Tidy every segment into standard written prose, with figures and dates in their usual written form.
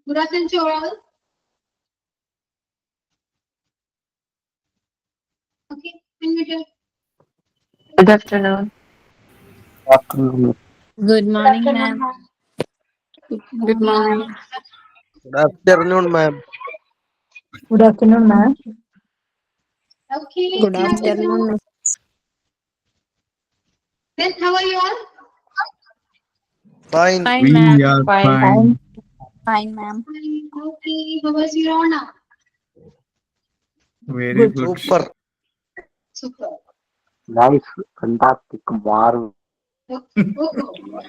Good afternoon to all. Okay, unmuted. Good afternoon. Good morning, ma'am. Good morning. Good afternoon, ma'am. Good afternoon, ma'am. Okay. Good afternoon. Then how are you all? Fine. Fine, We ma'am. are Fine. fine. Fine, ma'am. Okay. How was your honor? Very good. Super. Super. Nice, fantastic, marvelous.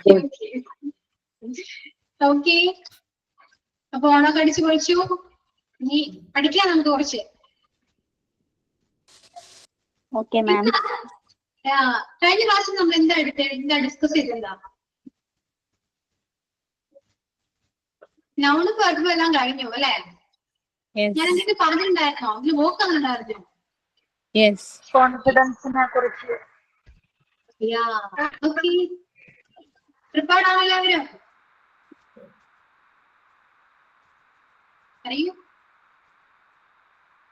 Okay. Okay. അപ്പൊ ഓണൊക്കെ അടിച്ചു പൊളിച്ചു. ഇനി പഠിക്കാം നമുക്ക് കുറച്ച്. Okay, ma'am. കഴിഞ്ഞ ക്ലാസ്സിൽ നമ്മൾ എന്താ ഡിസ്കസ് ചെയ്തെന്താ? നൗണ് വെർബും എല്ലാം കഴിഞ്ഞു അല്ലെ? Yes. ഞാൻ എന്തൊക്കെ പറഞ്ഞിട്ടുണ്ടായിരുന്നോ? ഇതിൽ നോക്കുന്നുണ്ടായിരുന്നു. Yes. കോൺഫിഡൻസിനെ കുറിച്ച്. ഓക്കെ. പ്രിപ്പയർഡ് ആണോ എല്ലാവരും? അറിയൂ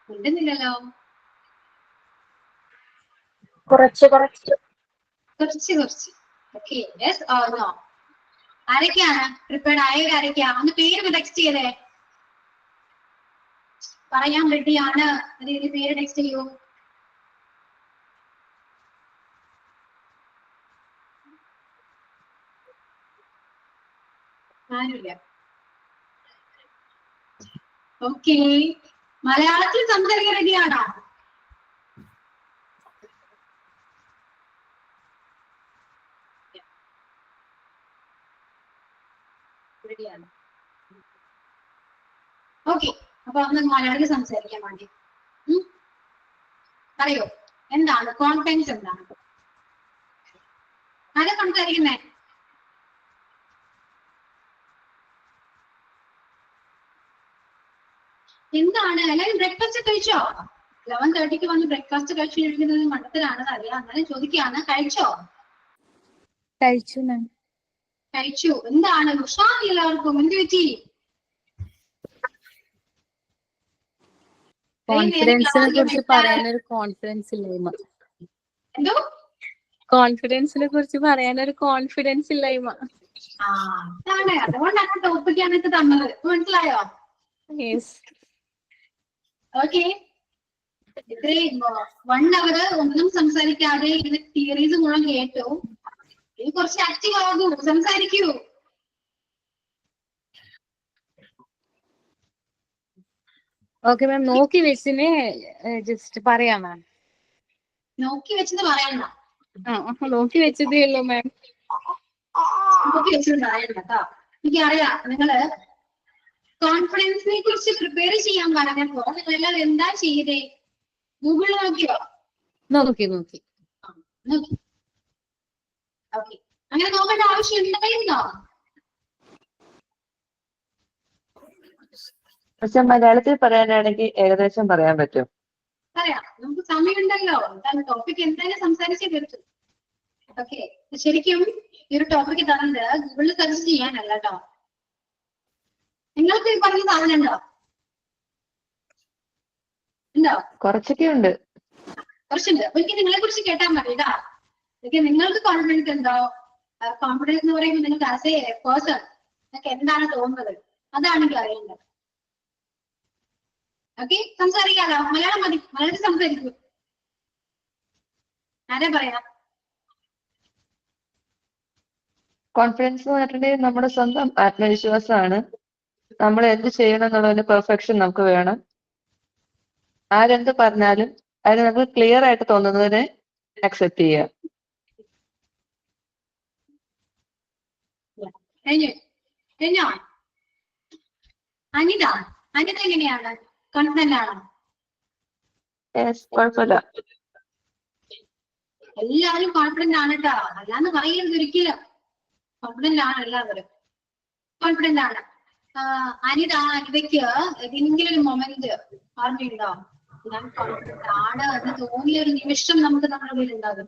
ഉണ്ടെന്നില്ലല്ലോ. കുറച്ച്. ഓക്കെ. Yes or no? ആരൊക്കെയാണ് പ്രിപ്പയർഡ് ആയവർ? ആരൊക്കെയാ? ഒന്ന് പേര് ടെക്സ്റ്റ് ചെയ്തേ. പറയാൻ റെഡിയാണ്. പേര് ടെക്സ്റ്റ് ചെയ്യൂ. ആരുമില്ല. ഓക്കെ. മലയാളത്തിൽ സംസാരിക്കാൻ റെഡിയാണോ? റെഡിയാണ്. ഓക്കെ. അപ്പൊ നമുക്ക് മലയാളത്തിൽ സംസാരിക്കാൻ വേണ്ടി പറയോ എന്താണ് കോൺഫിഡൻസ്? എന്താണ്? ആരാ സംസാരിക്കുന്നേ? എന്താണ്? എല്ലാവരും ബ്രേക്ക്ഫാസ്റ്റ് കഴിച്ചോ? 11:30 വന്ന് ബ്രേക്ക്ഫാസ്റ്റ് കഴിച്ചു കഴിക്കുന്നത് മണ്ടത്തിലാണെന്ന് അറിയാം. എന്നാലും ചോദിക്കുകയാണ്, കഴിച്ചോ? കഴിച്ചു, ma'am. കഴിച്ചു. എന്താണ് ഉഷാർ എല്ലാവർക്കും? എന്ത് പറ്റി? കോൺഫിഡൻസിനെ കുറിച്ച് പറയാനൊരു കോൺഫിഡൻസ് ഇല്ലായ്മ. എന്തോ? കോൺഫിഡൻസിനെ കുറിച്ച് പറയാനൊരു കോൺഫിഡൻസ് ഇല്ലായ്മ. അതാണ്. അതുകൊണ്ടാണ് ടോപ്പിക് എനിക്ക് തന്നത്. മനസ്സിലായോ? Yes. ഓക്കെ. ഇത്രയും 1 hour ഒന്നും സംസാരിക്കാതെ ഇതിന്റെ തിയറീസ് മുഴുവൻ കേട്ടു. ഇനി കുറച്ച് ആക്റ്റീവ് ആകൂ, സംസാരിക്കൂ. Okay ma'am. നോക്കി വെച്ചിനെ ജസ്റ്റ് പറയാം മാം. നോക്കി വെച്ചത് പറയണ്ട. നോക്കി വെച്ചതേ ഉള്ളൂ മാം. നോക്കി വെച്ചത് പറയണ്ട കേട്ടോ. എനിക്കറിയാം നിങ്ങള് കോൺഫിഡൻസിനെ കുറിച്ച് പ്രിപ്പയർ ചെയ്യാൻ പറഞ്ഞപ്പോ നിങ്ങളെല്ലാം എന്താ ചെയ്തേ? ഗൂഗിളിൽ നോക്കിയോ? നോക്കി. നോക്കി. ഓക്കെ. അങ്ങനെ നോക്കേണ്ട ആവശ്യം ഉണ്ടായിരുന്നോ? പക്ഷെ മലയാളത്തിൽ പറയാനാണെങ്കിൽ ഏകദേശം പറയാൻ പറ്റും. പറയാം. നമുക്ക് സമയമുണ്ടല്ലോ. എന്താണ് ടോപ്പിക് എന്തായാലും സംസാരിച്ചേ പറ്റും. ഓക്കെ. ശരിക്കും ഈ ഒരു ടോപ്പിക് തന്നത് ഗൂഗിളിൽ സെർച്ച് ചെയ്യാനല്ല കേട്ടോ. നിങ്ങൾക്ക് ഈ പറഞ്ഞ സാധനം ഉണ്ടോ? കുറച്ചൊക്കെ ഉണ്ട്. കുറച്ചുണ്ട്. എനിക്ക് നിങ്ങളെ കുറിച്ച് കേട്ടാൽ മതി കേട്ടാ. നിങ്ങൾക്ക് കോൺഫിഡൻസ് ഉണ്ടോ? കോൺഫിഡൻസ് എന്ന് പറയുമ്പോൾ നിങ്ങൾക്ക് ആസ് എ പേഴ്സൺ നിങ്ങൾക്ക് എന്താണ് തോന്നുന്നത്? അതാണ് എനിക്ക് അറിയേണ്ടത്. ഓക്കെ. സംസാരിക്കാലോ. മലയാളം മതി. മലയാളത്തിൽ സംസാരിക്കൂ. ആരാ പറയാ? കോൺഫിഡൻസ് എന്ന് പറഞ്ഞിട്ടുണ്ടെങ്കിൽ നമ്മുടെ സ്വന്തം ആത്മവിശ്വാസമാണ്. നമ്മൾ എന്ത് ചെയ്യണം എന്നുള്ളതിന് പെർഫെക്ഷൻ നമുക്ക് വേണം. ആരെന്ത് പറഞ്ഞാലും അതിന് നമുക്ക് ക്ലിയർ ആയിട്ട് തോന്നുന്നതിനെ അക്സെപ്റ്റ് ചെയ്യുക. കഴിഞ്ഞോ? അനിത എങ്ങനെയാണ്? കോൺഫിഡന്റ് ആണോ? കുഴപ്പമില്ല. എല്ലാവരും കോൺഫിഡന്റ് ആണ് കേട്ടോ. അല്ലാന്ന് പറയരുത് ഒരിക്കലും. കോൺഫിഡന്റ് ആണ് എല്ലാവരും. കോൺഫിഡന്റ് ആണ്. അനിതയ്ക്ക് ഏതെങ്കിലും ഒരു മൊമെന്റ് ഓർമ്മയുണ്ടോ? ഞാൻ കോൺഫിഡന്റ് ആണ് എന്ന് തോന്നിയ ഒരു നിമിഷം നമുക്ക് നമ്മുടെ ഉള്ളിൽ ഉണ്ടാകും.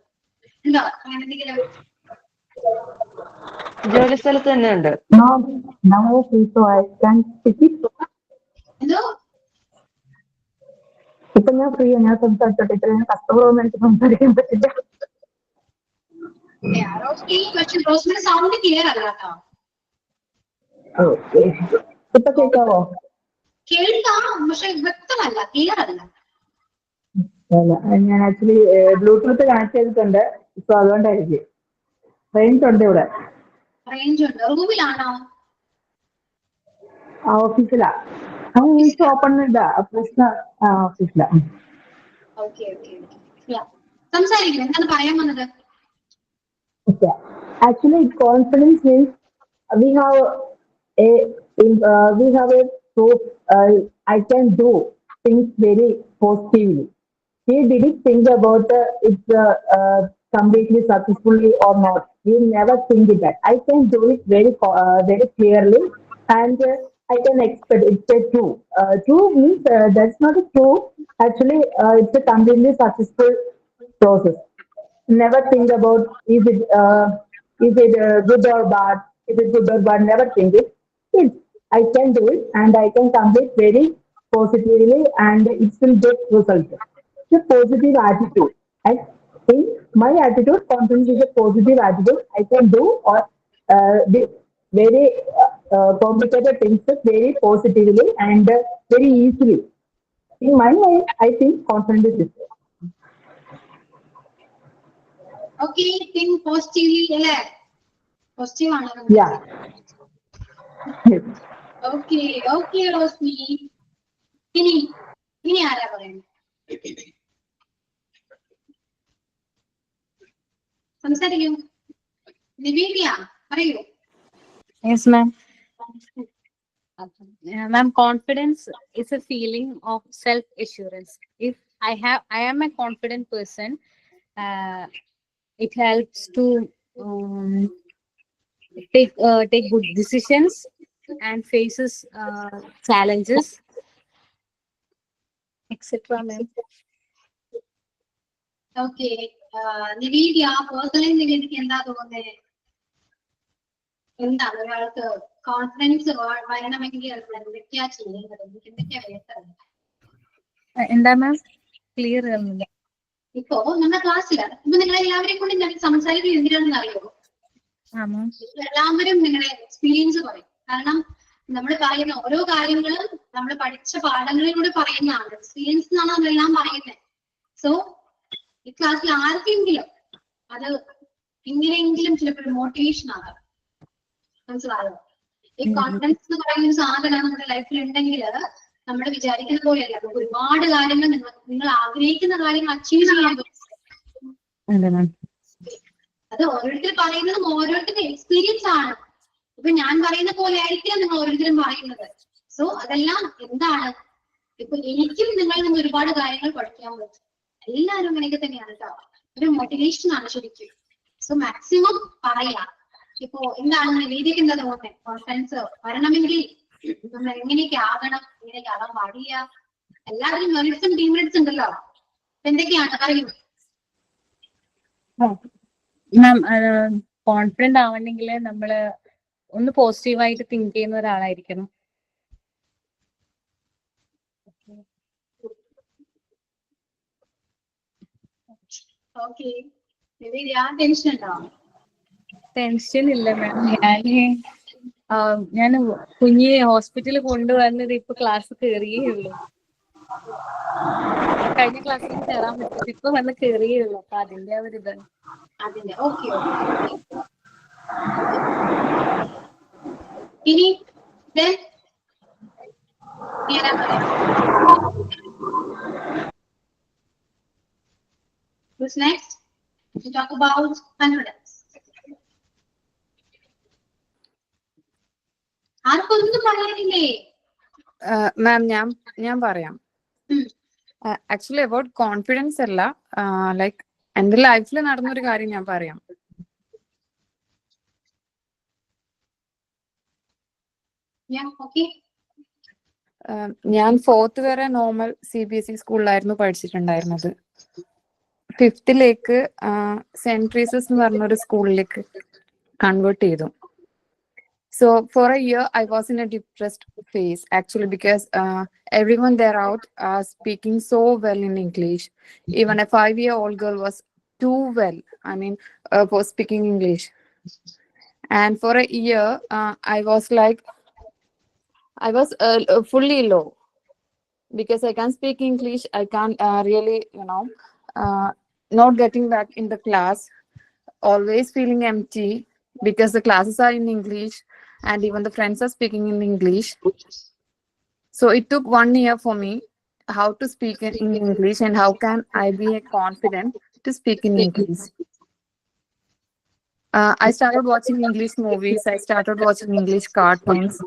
ഉണ്ടോ അങ്ങനെ എന്തെങ്കിലും? ജോലി സ്ഥലത്ത് തന്നെ ഉണ്ട്. Now okay, so I can speak it. എന്തോ ഇപ്പൊ ഞാൻ ഫ്രീ ഞാൻ സംസാരിച്ചോട്ടെ. ഇത്ര ഞാൻ കസ്റ്റമറൊന്നും എനിക്ക് സംസാരിക്കാൻ പറ്റില്ല. റോസ്മിന്റെ സൗണ്ട് ക്ലിയർ അല്ല കേട്ടോ. ഓക്കെ, ഇപ്പൊ കേൾക്കാവോ? കേൾക്കാം, പക്ഷെ വ്യക്തമല്ല, ക്ലിയർ അല്ല. അല്ല, ഞാൻ ആക്ച്വലി ബ്ലൂടൂത്ത് കണക്ട് ചെയ്തിട്ടുണ്ട്. ഇപ്പൊ അതുകൊണ്ടായിരിക്കും. റേഞ്ച് ഉണ്ട് ഇവിടെ. റേഞ്ച് ഉണ്ട്. റൂമിലാണോ? ഓഫീസിലാ. ഓപ്പൺ ഇല്ല പ്രശ്നം. ഓഫീസിലാ. ഓക്കെ ഓക്കെ ഓക്കെ, സംസാരിക്കും. എന്താണ് പറയാൻ വന്നത്? Okay. Actually, confidence means we have a proof. I can do things very positively. We didn't think about it's completely successfully or not. We never think that. I can do it very clearly, and I can expect it's a true. True means that's not a true. Actually, it's a completely successful process. Never think about is it good or bad. Is it good or bad? Never think it. Yes, I can do it and I can complete very positively and it will get result. It's a positive attitude. And in my attitude, confidence is a positive attitude. I can do or the very complicated things very positively and very easily. In my mind, I think confidence is this. Okay, think positively അല്ലേ? Positive ആണ്. Yeah. Yes. Okay okay Rosmi. ഇനി ആരാ പറയുന്നത്? സംസാരിക്കൂ. നിവേദിയ പറയൂ. Yes, ma'am. Ma'am, confidence is a feeling of self-assurance. If I am a confident person, it helps to take good decisions and faces challenges, etc. Ma'am. Okay, Nivedya personally നിവേദിക്ക് എന്താ തോന്നുന്നത്? എന്താണ് ഒരാൾക്ക് confidence വരണമെങ്കിൽ എന്തൊക്കെയാ ചെയ്യേണ്ടത്? എന്തൊക്കെയാ വേണ്ടത്? എന്താ മാം ക്ലിയർ ആവുന്നില്ല. ഇപ്പോ നമ്മുടെ ക്ലാസ്സിലാണ്. ഇപ്പൊ നിങ്ങളെ എല്ലാവരെയും കൊണ്ട് ഞാൻ സംസാരിക്കുന്നത് എന്തിനാണെന്ന് അറിയോ? എല്ലാവരും നിങ്ങളുടെ എക്സ്പീരിയൻസ് പറയും. കാരണം നമ്മൾ പറയുന്ന ഓരോ കാര്യങ്ങളും നമ്മൾ പഠിച്ച പാഠങ്ങളിലൂടെ പറയുന്നതാണ്. എക്സ്പീരിയൻസ് എന്നാണ് നമ്മളെല്ലാം പറയുന്നത്. സോ ഈ ക്ലാസ്സിൽ ആർക്കെങ്കിലും അത് ഇങ്ങനെയെങ്കിലും ചിലപ്പോൾ മോട്ടിവേഷൻ ആകാം. മനസ്സിലായോ? ഈ കോൺഫിഡൻസ് എന്ന് പറയുന്ന ഒരു സാധനം നമ്മുടെ ലൈഫിൽ ഉണ്ടെങ്കിൽ നമ്മൾ വിചാരിക്കുന്ന പോലെയല്ല. നമുക്ക് ഒരുപാട് കാര്യങ്ങൾ നിങ്ങൾ ആഗ്രഹിക്കുന്ന കാര്യങ്ങൾ അച്ചീവ് ചെയ്യാൻ പറ്റും. അത് ഓരോരുത്തർ പറയുന്നതും ഓരോരുത്തരുടെ എക്സ്പീരിയൻസ് ആണ്. ഇപ്പൊ ഞാൻ പറയുന്ന പോലെ ആയിരിക്കും നിങ്ങൾ ഓരോരുത്തരും പറയുന്നത്. സോ അതെല്ലാം എന്താണ്, ഇപ്പൊ എനിക്കും നിങ്ങളിൽ നിന്ന് ഒരുപാട് കാര്യങ്ങൾ പഠിക്കാൻ പറ്റും. എല്ലാവരും അങ്ങനെയൊക്കെ തന്നെയാണ് കേട്ടോ. ഒരു മോട്ടിവേഷൻ ആണ് ശരിക്കും. സോ മാക്സിമം പറയാം. ഇപ്പോ എന്താണ് നിവേദിക്ക് എന്താ തോന്നുന്നത്? കോൺഫിഡൻസ് വരണമെങ്കിൽ നമ്മൾ എങ്ങനെയൊക്കെ ആകണം, എങ്ങനെയൊക്കെ ആകാൻ പാടില്ല? എല്ലാവരും മെറിറ്റ്സും ഡിമെറിറ്റ്സ് ഉണ്ടല്ലോ. എന്തൊക്കെയാണ് അറിയൂ മാം? കോൺഫിഡന്റ് ആവണമെങ്കിൽ നമ്മള് ഒന്ന് പോസിറ്റീവായിട്ട് തിങ്ക് ചെയ്യുന്ന ഒരാളായിരിക്കണം. ഓക്കെ, ടെൻഷൻ ഉണ്ടോ? ടെൻഷൻ ഇല്ല മാം. ഞാൻ കുഞ്ഞിനെ ഹോസ്പിറ്റലിൽ കൊണ്ടുവന്നത് ഇപ്പൊ ക്ലാസ് കയറിയേ ഉള്ളൂ. കഴിഞ്ഞ ക്ലാസ്സിൽ കയറാൻ പറ്റില്ല, ഇപ്പൊ വന്ന് കയറിയേ ഉള്ളൂ. അപ്പൊ അതിന്റെ ഒരു ഇതാണ്. അതിന്റെ ഓക്കെ. ഇനി who's next? We talk about confidence. ആർക്കൊന്നും പറയാനില്ലേ? മാം ഞാൻ പറയാം. ആക്ച്വലി അബൌട്ട് കോൺഫിഡൻസ് അല്ല, ലൈക്ക് എന്റെ ലൈഫിൽ നടന്നൊരു കാര്യം ഞാൻ പറയാം. ഞാൻ 4th വരെ നോർമൽ CBSE സ്കൂളിലായിരുന്നു പഠിച്ചിട്ടുണ്ടായിരുന്നത്. 5th സെന്റ് ട്രീസസ് എന്ന് പറഞ്ഞൊരു സ്കൂളിലേക്ക് കൺവേർട്ട് ചെയ്തു. So for a year, I was in a depressed phase actually because everyone there out are speaking so well in English. Even a 5-year-old girl was too well. I mean, for speaking English. And for a year, I was like, I was fully low because I can't speak English. I can't really, not getting back in the class. Always feeling empty because the classes are in English and even the friends are speaking in English. So it took 1 year for me how to speak in English and how can I be confident to speak in English. I started watching English movies. I started watching English cartoons.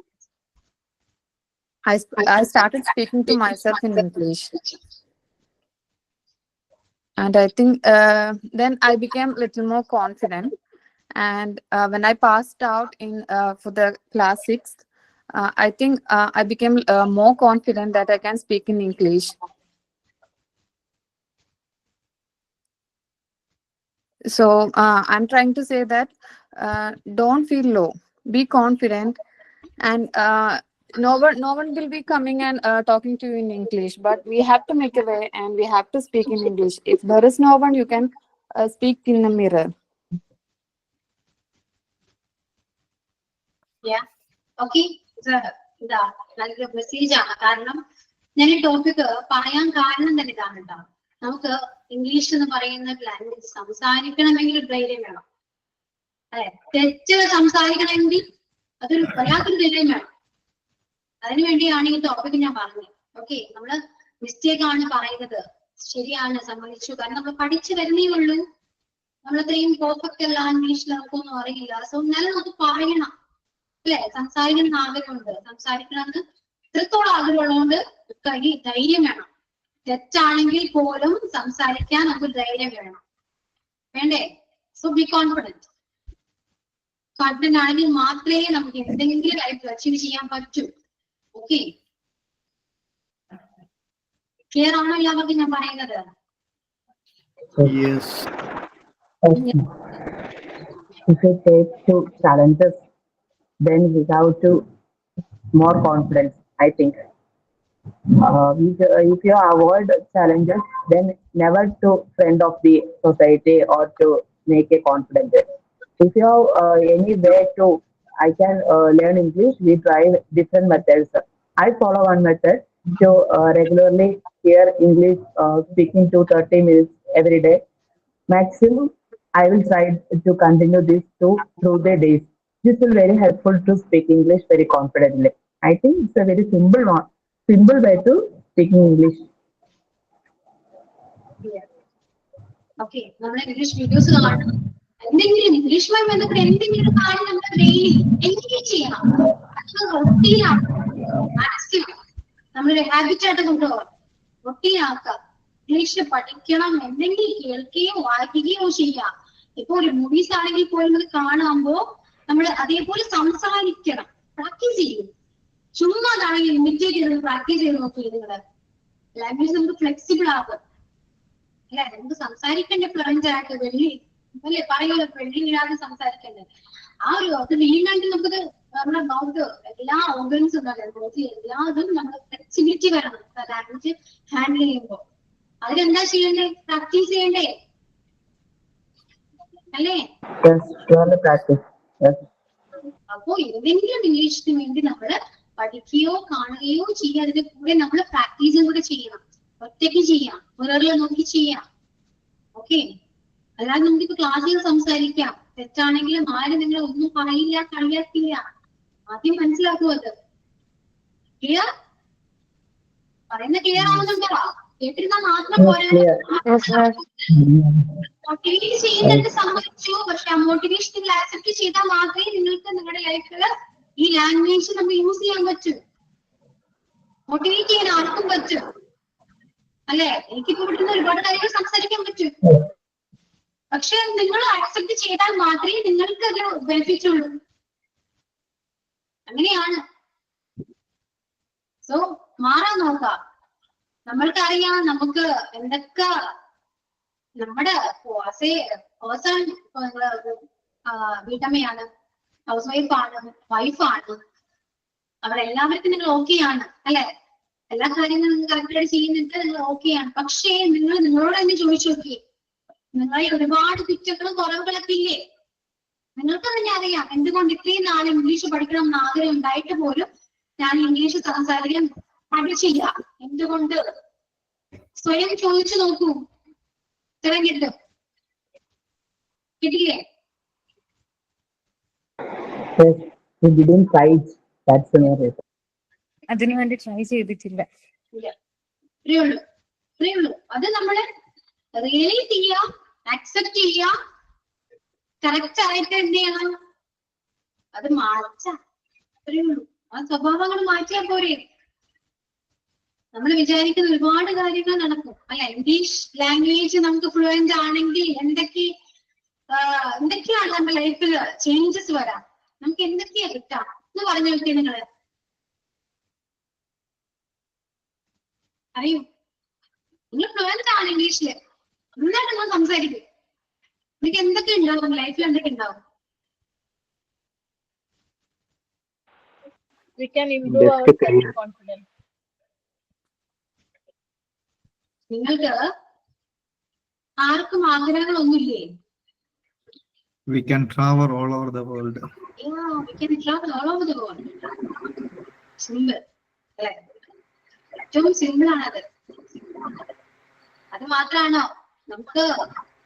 I started speaking to myself in English. And I think then I became a little more confident. And when I passed out in for the class 6th, I think I became more confident that I can speak in English. So I'm trying to say that don't feel low, be confident, and no one will be coming and talking to you in English, but we have to make a way and we have to speak in English. If there is no one, you can speak in the mirror. Okay, ഇതാ നല്ലൊരു message ആണ്. കാരണം ഞാൻ ഈ topic പറയാൻ കാരണം തന്നെ ഇതാണ് കേട്ടോ. നമുക്ക് ഇംഗ്ലീഷ് എന്ന് പറയുന്ന ലാംഗ്വേജ് സംസാരിക്കണമെങ്കിൽ ധൈര്യം വേണം. അതെ, തെറ്റ് സംസാരിക്കണമെങ്കിൽ അതൊരു വല്ലാത്തൊരു ധൈര്യം വേണം. അതിനുവേണ്ടിയാണ് ഈ ടോപ്പിക് ഞാൻ പറഞ്ഞത്. ഓക്കെ, നമ്മള് മിസ്റ്റേക്ക് ആണ് പറയുന്നത്, ശരിയാണ്, സമ്മതിച്ചു. കാരണം നമ്മൾ പഠിച്ചു വരുന്നേ ഉള്ളൂ. നമ്മളത്രയും പെർഫെക്റ്റ് അല്ല, ഇംഗ്ലീഷിൽ നമുക്കൊന്നും അറിയില്ല. സോ എന്നാലും നമുക്ക് പറയണം അല്ലെ, സംസാരിക്കണം ആഗ്രഹമുണ്ട്, സംസാരിക്കണമെന്ന് ഇത്രത്തോളം ആഗ്രഹമുള്ളതുകൊണ്ട് ധൈര്യം വേണം. തെറ്റാണെങ്കിൽ പോലും സംസാരിക്കാൻ നമുക്ക് ധൈര്യം വേണം, വേണ്ടേ? So B confident. കോൺഫിഡന്റ് ആണെങ്കിൽ മാത്രമേ നമുക്ക് എന്തെങ്കിലും ലൈഫിൽ അച്ചീവ് ചെയ്യാൻ പറ്റൂ. ഓക്കെ, ക്ലിയർ ആണോ എല്ലാവർക്കും ഞാൻ പറയുന്നത്? Yes. Okay. If we take two challenges, then we have to more confidence, I think. If you avoid challenges, then never to friend of the society or to make a confident. If you have any way to, I can learn English, we try different methods. I follow one method to regularly hear English speaking to 30 minutes every day. Maximum, I will try to continue this through the days. This will very helpful to speak English very confidently. I think it's a very simple way to speaking English. Okay, നമ്മൾ English videos കാണണം, എന്തെങ്കിലും ഇംഗ്ലീഷുമായി ബന്ധപ്പെട്ട എന്തെങ്കിലും കാര്യം നമ്മൾ daily engage ചെയ്യണം. അത് റൊട്ടീനാണ്, നമ്മളൊരു ഹാബിറ്റായിട്ട് കൊണ്ടുപോകാം, റൊട്ടീനാക്കുക. ഇംഗ്ലീഷ് പഠിക്കണം, എന്തെങ്കിലും കേൾക്കുകയോ വായിക്കുകയോ ചെയ്യാം. ഇപ്പൊ ഒരു മൂവീസ് ആണെങ്കിൽ പോലും അത് കാണുമ്പോ നമ്മൾ അതേപോലെ സംസാരിക്കണം, പ്രാക്ടീസ് ചെയ്യും. ചുമ്മാ അതാണെങ്കിൽ ഇമിറ്റേറ്റ് ചെയ്ത് പ്രാക്ടീസ് ചെയ്ത് നോക്കി നിങ്ങള് ലാംഗ്വേജ് നമുക്ക് ഫ്ലെക്സിബിൾ ആകും അല്ലെ. നമുക്ക് സംസാരിക്കണ്ടേ ഫ്ലുവന്റ് ആയിട്ട്, വെള്ളി അല്ലെ പറയുമല്ലോ, വെള്ളി വീഴാതെ സംസാരിക്കണ്ടേ. ആ ഒരു അത് വീഴണമെങ്കിൽ നമുക്കത് നമ്മുടെ മൗത്ത് എല്ലാ ഓർഗൻസും ഉണ്ടല്ലോ, എല്ലാതും നമ്മൾ ഫ്ലെക്സിബിലിറ്റി വരണം ലാംഗ്വേജ് ഹാൻഡിൽ ചെയ്യുമ്പോൾ. അതിനെന്താ ചെയ്യണ്ടേ? പ്രാക്ടീസ് ചെയ്യണ്ടേ അല്ലേ? Yes, surely practice. Yes. അപ്പോ എന്തെങ്കിലും ഇംഗ്ലീഷിന് വേണ്ടി നമ്മള് പഠിക്കുകയോ കാണുകയോ ചെയ്യുക, അതിന്റെ കൂടെ നമ്മൾ പ്രാക്ടീസും കൂടെ ചെയ്യണം. ഒറ്റയ്ക്ക് ചെയ്യാം, മിററിൽ നോക്കി ചെയ്യാം. ഓക്കെ, അല്ലാതെ നമുക്കിപ്പോ ക്ലാസ്സിൽ സംസാരിക്കാം, തെറ്റാണെങ്കിലും ആരും നിങ്ങളെ ഒന്നും പറയില്ല, കളിയാക്കില്ല. ആദ്യം മനസ്സിലാക്കുമത്. ക്ലിയർ? പറയുന്ന ക്ലിയർ ആവുന്നുണ്ടോ? കേട്ടിരുന്നാൽ മാത്രം പോരാ. മോട്ടിവേറ്റ് ചെയ്യുന്നുണ്ട്, സമ്മതിച്ചു. പക്ഷെ ആ മോട്ടിവേഷൻ ആക്സെപ്റ്റ് ചെയ്താൽ മാത്രമേ നിങ്ങൾക്ക് നിങ്ങളുടെ ലൈഫിൽ ഈ ലാംഗ്വേജ് നമുക്ക് യൂസ് ചെയ്യാൻ പറ്റും. മോട്ടിവേറ്റ് ചെയ്യാൻ ആർക്കും പറ്റും അല്ലെ. എനിക്കിപ്പോ ഇവിടുന്ന് ഒരുപാട് കാര്യങ്ങൾ സംസാരിക്കാൻ പറ്റും. പക്ഷെ നിങ്ങൾ ആക്സെപ്റ്റ് ചെയ്താൽ മാത്രമേ നിങ്ങൾക്ക് അത് ബെനിഫിറ്റ് ഉള്ളൂ. അങ്ങനെയാണ്. സോ മാറാൻ നോക്കാം. നമ്മൾക്കറിയാം നമുക്ക് എന്തൊക്കെ നമ്മുടെ പേഴ്സൺ വീട്ടമ്മയാണ്, ഹൗസ് വൈഫാണ്, അവരെല്ലാവർക്കും നിങ്ങൾ ഓക്കെയാണ് അല്ലെ? എല്ലാ കാര്യങ്ങളും നിങ്ങൾ കറക്റ്റായിട്ട് ചെയ്യുന്നിട്ട് നിങ്ങൾ ഓക്കെയാണ്. പക്ഷേ നിങ്ങൾ നിങ്ങളോട് തന്നെ ചോദിച്ചു നോക്കിയേ, നിങ്ങളിൽ ഒരുപാട് കുറ്റങ്ങളും കുറവുകളൊക്കെ ഇല്ലേ? നിങ്ങൾക്ക് തന്നെ അറിയാം എന്തുകൊണ്ട് ഇത്രയും നാൾ ഇംഗ്ലീഷ് പഠിക്കണം എന്ന് ആഗ്രഹം ഉണ്ടായിട്ട് പോലും ഞാൻ ഇംഗ്ലീഷ് സംസാരിക്കാൻ പഠിച്ചില്ല. എന്തുകൊണ്ട്? സ്വയം ചോദിച്ചു നോക്കൂ, ഉത്തരം കിട്ടും. കിട്ടില്ലേ? Yes, we didn't try it. That's the main reason. അതിനു വേണ്ടി ട്രൈ ചെയ്തിട്ടില്ല. ഇത്രയേ ഉള്ളൂ. അത് നമ്മള് റിയലൈസ് ചെയ്യുക, അക്സെപ്റ്റ് ചെയ്യുക, കറക്റ്റ് ആയിട്ട് എന്ത് ചെയ്യണം, അത് മാറ്റാം. ഇത്രയേ ഉള്ളൂ. ആ സ്വഭാവങ്ങൾ മാറ്റിയാൽ പോരെ. നമ്മൾ വിചാരിക്കുന്ന ഒരുപാട് കാര്യങ്ങൾ നടക്കും അല്ലെ? ഇംഗ്ലീഷ് ലാംഗ്വേജ് നമുക്ക് ഫ്ലുവന്റ് ആണെങ്കിൽ എന്തൊക്കെയാണ് നമ്മുടെ ലൈഫിൽ ചേഞ്ചസ് വരാം, നമുക്ക് എന്തൊക്കെയാ കിട്ടാം എന്ന് പറഞ്ഞു നോക്കിയാൽ നിങ്ങള് അറിയും. നിങ്ങൾ ഫ്ലുവന്റ് ആണ് ഇംഗ്ലീഷില്, നന്നായിട്ട് നിങ്ങൾ സംസാരിക്കും. നിങ്ങൾക്ക് എന്തൊക്കെ ഉണ്ടാവും ലൈഫിൽ, എന്തൊക്കെ ഉണ്ടാവും? We can improve our self-confidence. നിങ്ങൾക്ക് ആർക്കും ആഗ്രഹങ്ങളൊന്നുമില്ലേ? We can travel all over the world. Yeah, we can travel all over the world. Simple. അല്ലെ? ഏറ്റവും സിമ്പിൾ ആണത്. അത് മാത്രാണോ നമുക്ക്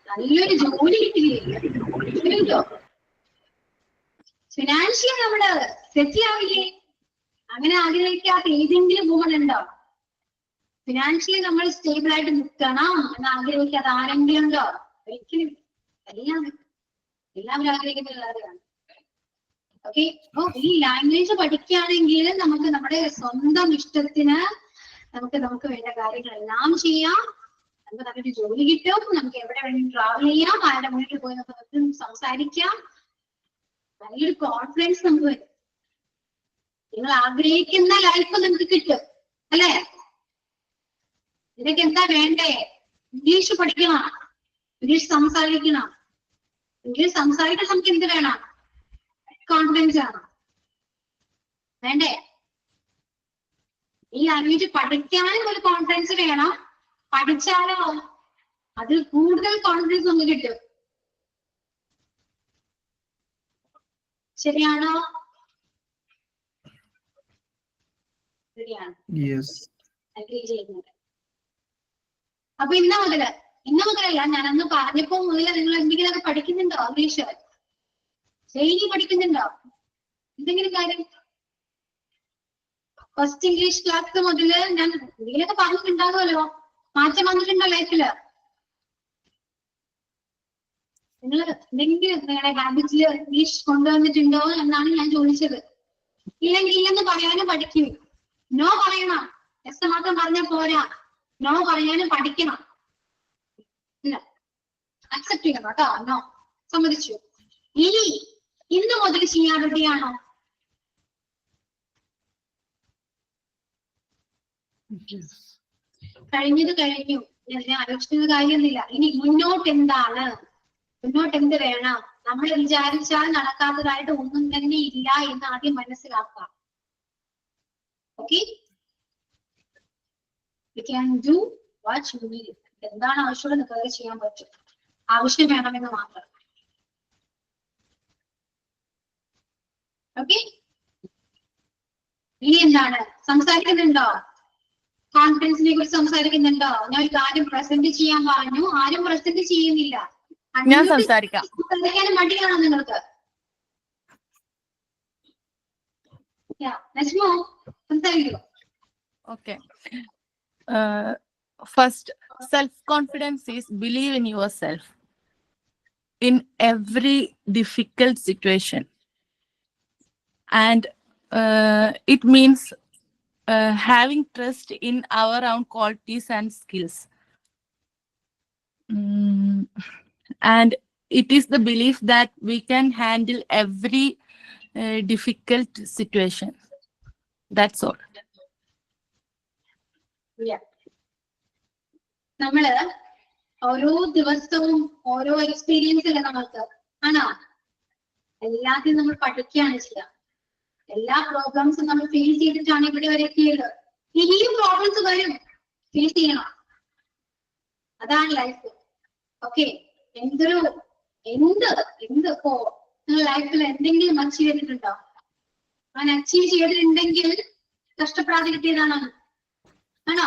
നല്ലൊരു ജോലി കിട്ടില്ലേ? ഫിനാൻഷ്യലി നമ്മള് സെറ്റിൽ ആവില്ലേ? അങ്ങനെ ആഗ്രഹിക്കാത്ത ഏതെങ്കിലും വുമൺ ഉണ്ടോ? ഫിനാൻഷ്യലി നമ്മൾ സ്റ്റേബിൾ ആയിട്ട് നിൽക്കണം എന്ന് ആഗ്രഹിക്കാത്ത ആരെങ്കിലും ഉണ്ടോ? ഒരിക്കലും. എല്ലാവരും ആഗ്രഹിക്കുന്ന കാര്യമാണ്. ഓക്കെ, അപ്പൊ ഈ ലാംഗ്വേജ് പഠിക്കുകയാണെങ്കിൽ നമുക്ക് നമ്മുടെ സ്വന്തം ഇഷ്ടത്തിന് നമുക്ക് വേണ്ട കാര്യങ്ങളെല്ലാം ചെയ്യാം. നമുക്ക് നല്ലൊരു ജോലി കിട്ടും, നമുക്ക് എവിടെ വേണമെങ്കിലും ട്രാവൽ ചെയ്യാം, ആരുടെ മുന്നിൽ പോയി നമുക്ക് സംസാരിക്കാം, നല്ലൊരു കോൺഫിഡൻസ് നമുക്ക് വരും. നിങ്ങൾ ആഗ്രഹിക്കുന്ന ലൈഫ് നിങ്ങൾക്ക് കിട്ടും അല്ലെ? ഇതൊക്കെ എന്താ വേണ്ടേ? ഇംഗ്ലീഷ് പഠിക്കണം, ഇംഗ്ലീഷ് സംസാരിക്കണം. ഇംഗ്ലീഷ് സംസാരിക്കാൻ നമുക്ക് എന്ത് വേണം? കോൺഫിഡൻസ് ആണ് വേണ്ടേ? ഈ ലാംഗ്വേജ് പഠിക്കാനും ഒരു കോൺഫിഡൻസ് വേണം. പഠിച്ചാലോ അതിൽ കൂടുതൽ കോൺഫിഡൻസ് നമുക്ക് കിട്ടും. ശരിയാണോ? ശരിയാണ്. Yes. അഗ്രി ചെയ്യുന്നുണ്ട്. അപ്പൊ ഇന്ന് മുതലല്ല, ഞാൻ അന്ന് പറഞ്ഞപ്പോ മുതൽ നിങ്ങൾ എന്തെങ്കിലുമൊക്കെ പഠിക്കുന്നുണ്ടോ? ഇംഗ്ലീഷ് ഡെയിലി പഠിക്കുന്നുണ്ടോ? എന്തെങ്കിലും കാര്യം? ഫസ്റ്റ് ഇംഗ്ലീഷ് ക്ലാസ് മുതല് ഞാൻ എന്തെങ്കിലുമൊക്കെ പറഞ്ഞിട്ടുണ്ടാകുമല്ലോ? മാറ്റം വന്നിട്ടുണ്ടോ ലൈഫില്? നിങ്ങൾ എന്തെങ്കിലും നിങ്ങളുടെ ഹാബിറ്റില് ഇംഗ്ലീഷ് കൊണ്ടുവന്നിട്ടുണ്ടോ എന്നാണ് ഞാൻ ചോദിച്ചത്. ഇല്ലെങ്കിൽ ഇല്ലെന്ന് പറയാനും പഠിക്കും. നോ പറയണം. എസ് മാത്രം പറഞ്ഞാൽ പോരാ, നോ പറയാനും പഠിക്കണം. അക്സെപ്റ്റ് ചെയ്യണം കേട്ടോ. നോ സമ്മതിച്ചു. ഇന്ന് മുതൽ ചെയ്യാൻ റെഡിയാണോ? കഴിഞ്ഞത് കഴിഞ്ഞു, ഞാൻ ആലോചിക്കുന്ന കാര്യമൊന്നുമില്ല. ഇനി മുന്നോട്ട് എന്താണ്, മുന്നോട്ട് എന്ത് വേണം? നമ്മൾ വിചാരിച്ചാൽ നടക്കാത്തതായിട്ട് ഒന്നും തന്നെ ഇല്ല എന്ന് ആദ്യം മനസ്സിലാക്കാം. Okay, we can do what you need. എന്താണ് ആവശ്യമുള്ളത് നിങ്ങൾക്ക് ചെയ്യാൻ പറ്റും. ആവശ്യം വേണമെന്ന് മാത്രം. ഓക്കെ, ഇനി എന്താണ്? സംസാരിക്കുന്നുണ്ടോ? കോൺഫിഡൻസിനെ കുറിച്ച് സംസാരിക്കുന്നുണ്ടോ? ഞാൻ ഒരു കാര്യം പ്രസന്റ് ചെയ്യാൻ പറഞ്ഞു, ആരും പ്രസന്റ് ചെയ്യുന്നില്ല. ഞാൻ സംസാരിക്കാം. സംസാരിക്കാനും മടിയാണോ നിങ്ങൾക്ക്? നജ്മോ സംസാരിക്കൂ. Okay. First, self-confidence is believe in yourself in every difficult situation. And it means having trust in our own qualities and skills. And it is the belief that we can handle every difficult situation. That's all. നമ്മള് ഓരോ ദിവസവും ഓരോ experience അല്ലേ നമ്മൾക്ക്, ആണോ? എല്ലാത്തിനും നമ്മൾ പഠിക്കുകയാണ് ചെയ്യുക. എല്ലാ പ്രോബ്ലംസും നമ്മൾ ഫേസ് ചെയ്തിട്ടാണ് ഇവിടെ വരെ എത്തിയത്. ഇനിയും പ്രോബ്ലംസ് വരും, ഫേസ് ചെയ്യണം. അതാണ് ലൈഫ്. ഓക്കെ, എന്ത് ഇപ്പോ നിങ്ങൾ ലൈഫിൽ എന്തെങ്കിലും അച്ചീവ് ചെയ്തിട്ടുണ്ടോ? അങ്ങനെ അച്ചീവ് ചെയ്തിട്ടുണ്ടെങ്കിൽ കഷ്ടപ്പെടാതെ കിട്ടിയതാണോ? ആണോ?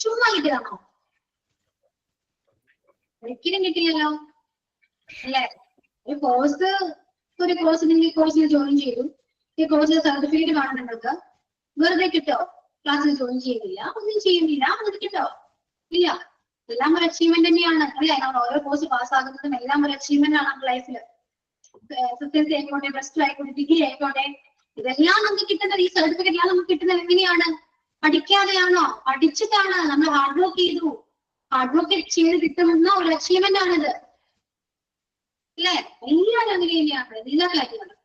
ചുമ്മാ കിട്ടിയതാണോ? ഒരിക്കലും കിട്ടില്ലല്ലോ, അല്ലേ? ഒരു കോഴ്സ് നിങ്ങൾ ഈ കോഴ്സിൽ ജോയിൻ ചെയ്തു, ഈ കോഴ്സിൽ സർട്ടിഫിക്കറ്റ് കാണാൻ നിങ്ങൾക്ക് വെറുതെ കിട്ടോ? ക്ലാസ്സിൽ ജോയിൻ ചെയ്യുന്നില്ല, ഒന്നും ചെയ്യുന്നില്ല, അത് കിട്ടോ? ഇല്ല. എല്ലാം ഒരു അച്ചീവ്മെന്റ് തന്നെയാണ്, അല്ലേ? നമ്മൾ ഓരോ കോഴ്സ് പാസ്സാകുന്നതും എല്ലാം ഒരു അച്ചീവ്മെന്റ് ആണ് നമ്മുടെ ലൈഫിൽ. SSLC ആയിക്കോട്ടെ, +2 ആയിക്കോട്ടെ, ഡിഗ്രി ആയിക്കോട്ടെ, ഇതെല്ലാം നമുക്ക് കിട്ടുന്നത്, ഈ സർട്ടിഫിക്കറ്റ് എല്ലാം നമുക്ക് കിട്ടുന്നത് എങ്ങനെയാണ്? പഠിക്കാതെയാണോ? പഠിച്ചിട്ടാണ്. നമ്മൾ ഹാർഡ് വർക്ക് ചെയ്തു, ഹാർഡ് വർക്ക് ചെയ്ത് കിട്ടുന്ന ഒരു അച്ചീവ്മെന്റ് ആണിത്, അല്ലേ? എല്ലാവരും അങ്ങനെ തന്നെയാണ്, എല്ലാ കാര്യങ്ങളും